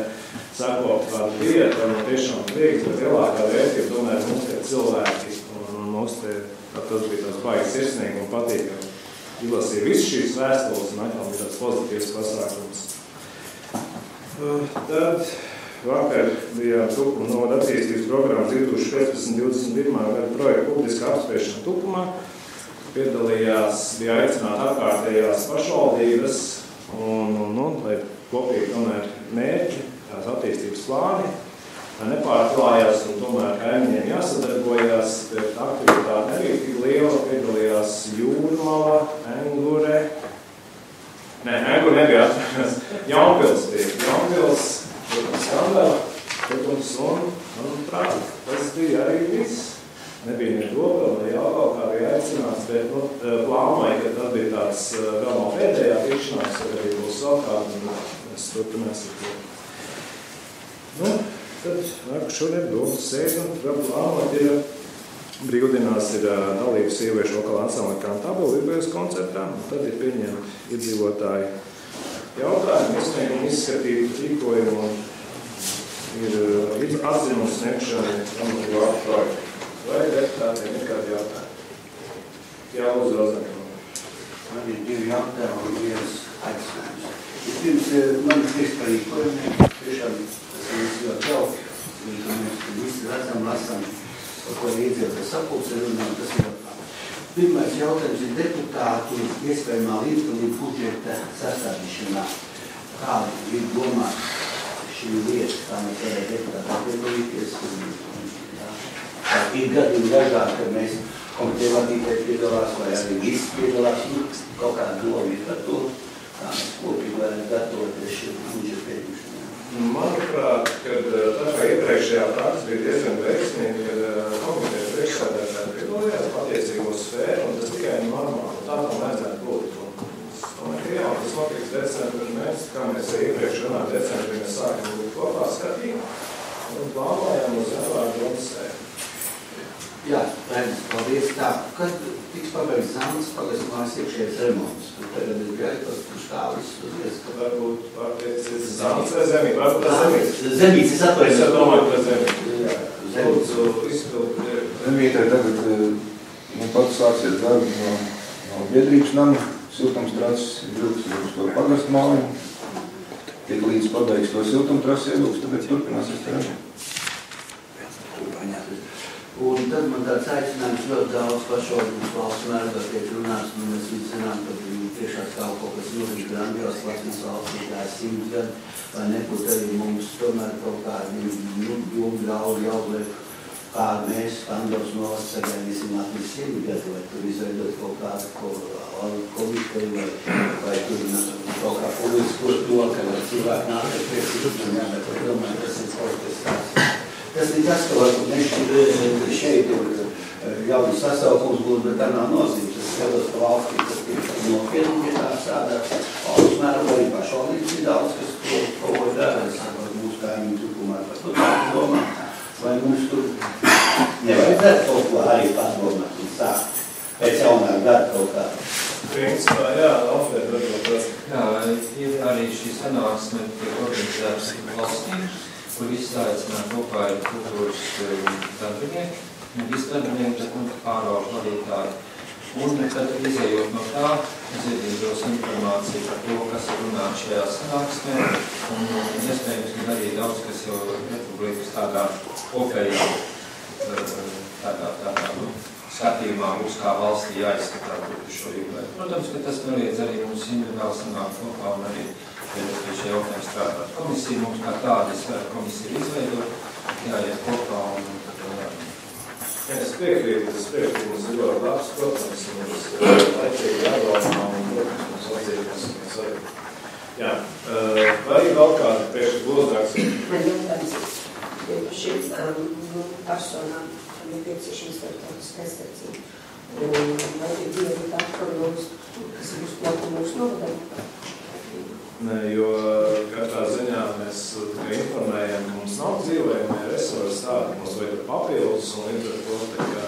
sakopta vieta, un tiešām prieks, bet lielākā vērtība, tomēr mums tie cilvēki, un mums tie, tas bija tas baigs sirsnīgi un patīkami. Izlasīja visu šīs vēstules, un atkal bija tāds pozitīvs pasākums. Tad vakar bija Tukuma novada attīstības programmas 2015-21. gada projekta publiska apspriešana Tukumā. Piedalījās, bija aicināta apkārtējās pašvaldības un lai kopīgi tomēr mērķi, tās attīstības plāni, nepārklājās un tomēr kaimiņiem jāsadarbojās, bet aktivitāte nebija tik liela, piedalījās Jūrmala, Engure, Engure nebija atcerās, Jaunpils bija, Jaunpils, Skandala, Tukums un, manuprāt, tas bija arī viss. Nebija ne Dobela, ne Jāgal, kā bija aicināts, bet plānoja, ka tas bija tāds vēl no pēdējā tikšanās, kad arī būs vēl kāda, un mēs turpināsim to. Tad šodien domas sēd, un vēl plānot ir brīvdienās ir dalība sieviešu vokāla ansambļa Kantabela Virgojas koncertā, un tad ir pieņemti iedzīvotāji jautājumi, izsniegumi, izskatīt rīkojumu, ir atzinumu sniegšana normatīvu aktu projektu. Vai deputātiem ir kādi jautājumi? Jā, lūdzu, Rozanko. Man ir 2 jautājumi un 1 aicinājums. Pirms man ir prieks par rīkojumiem, tiešām tas ir ļoti jauki. Mēs visi redzam, lasam, par ko iedzīvotāji sapulcē runājam, tas ir ļoti labi. Pirmais jautājums ir deputātu iespējamā līdzdalība budžeta sastādīšanā. Kāda ir domāt šī lieta, kā mēs varētu deputātā piedalīties? Ir gadījumi dažādi, kad mēs komiteja vadītāji piedalās vai arī visi piedalās, kaut kāda doma ir par to, kā mēs kopīgi varētu gatavoties šī budžeta pieņemšanā. Manuprāt, kad tā kā iepriekšējā praksa bija diezgan veiksmīga, kad komiteja priekšsēdētāji piedalījās patiesīgo sfēru, un tas tikai normāli, tā tam vajadzētu būt. Jā, tas notiks decembra mēnesis, kā mēs iepriekš runājam, decembrī mēs sākam būt kopā skatīt un plānojam uz janvāra domas sēdi. Jā, paldies. Tā, kad tiks pabeigts Zānas pagasmājas iekšējais remonts, tur tagad ir gaitos, kurš tā viss uzies, ka varbūt pārties Zānas vai Zemīt, varbūt tā Zemīts. Zemīts, es atvainojos. Es jau domāju par Zemīt. Lūdzu, izpildu. Zemītē tagad pats sāksies darbi no biedrības nama, siltumstrāts vilks uz to pagastmāju. Tik līdz pabeigs to siltumtrasu ievilks, tagad turpināsies remonts. Un tad man tāds aicinājums ļoti daudz pašvaldības valsts mērogā tiek runāts, un mēs visi zinām, ka tiešās kaut kas ļoti grandios Latvijas valstī, kā 100 gadu, vai nebūtu arī mums tomēr kaut kādi domu ļauju jāuzliek, kā mēs Kandavas novads sagaidīsim Latvijas 100 gadu, vai tur izveidot kaut kādu komiteju, vai tur kaut kā publisku to, ka cilvēki nāk ar priekšlikumiem, jā, bet domāju, tas ir kaut kas tāds. Tas ir tas, ka varbūt mēs šeit ir jaunas sasaukums būs, bet tā nav nozīmes. Es skatos, ka valstī tas ir nopietni pie tā strādāt. Valsts mērogā arī pašvaldības ir daudz, kas to kaut ko dara. Es saprotu, mūsu kaimiņu Tukumā par to tādu domā. Vai mums tur nevajadzētu kaut ko arī padomāt un sākt pēc jaunā gada kaut kā? Principā, jā, Alfred, varbūt tas. Jā, ir arī šī sanāksme, tiek organizētas valstī, kur izsaicināt kopā ir kultūras darbinieki, visi darbinieki, pārvaldu vadītāji. Un tad izējot no tā, izvedīdos informāciju par to, kas ir runāts šajā sanāksmē, un iespējams arī daudz, kas jau Republikas tādā kopējā, tādā skatījumā būs kā valstī jāizskatā šo jubileju. Protams, ka tas neliedz arī mums individuāli sanākt kopā un arī pie šie jautājumi strādāt. Komisija mums kā tāda, komisija ir izveidot, jāiet kopā un Es piekrītu, mums ir ļoti labs, protams, mums laicīgi jādomā un, protams, mums vajadzīgi, kas arī. Jā, vai ir vēl kādi priekšlūdzīgs? Man jautājums ir šīm personām, kam ir nepieciešams starptautiskā aizsardzība. Vai ir viegli tā, kas ir uzplāta mūsu novadam? Nē, jo katrā ziņā mēs tikai informējam, mums nav dzīvojamie resursi tādi, mums vajag papildus, un līdz ar to, ka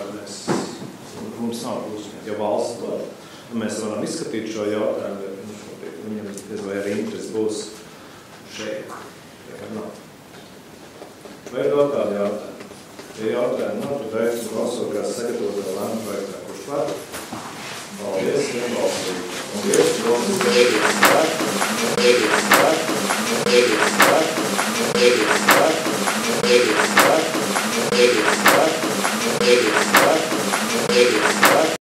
mums nav uzņēmumi. Ja valsts to, mēs varam izskatīt šo jautājumu, bet viņam vai arī interesi būs šeit. Vai ir vēl kādi jautājumi? Ja jautājumi nav, tad veiksim balsot, sagatavot lēmumu projektā, kurš par? Paldies, vienbalsīgi. Paldies, domas beigas spēku, beigas spēku, beigas spēku, beigas spēku, beigas spēku, beigas spēku, beigas spēku, beigas spēku.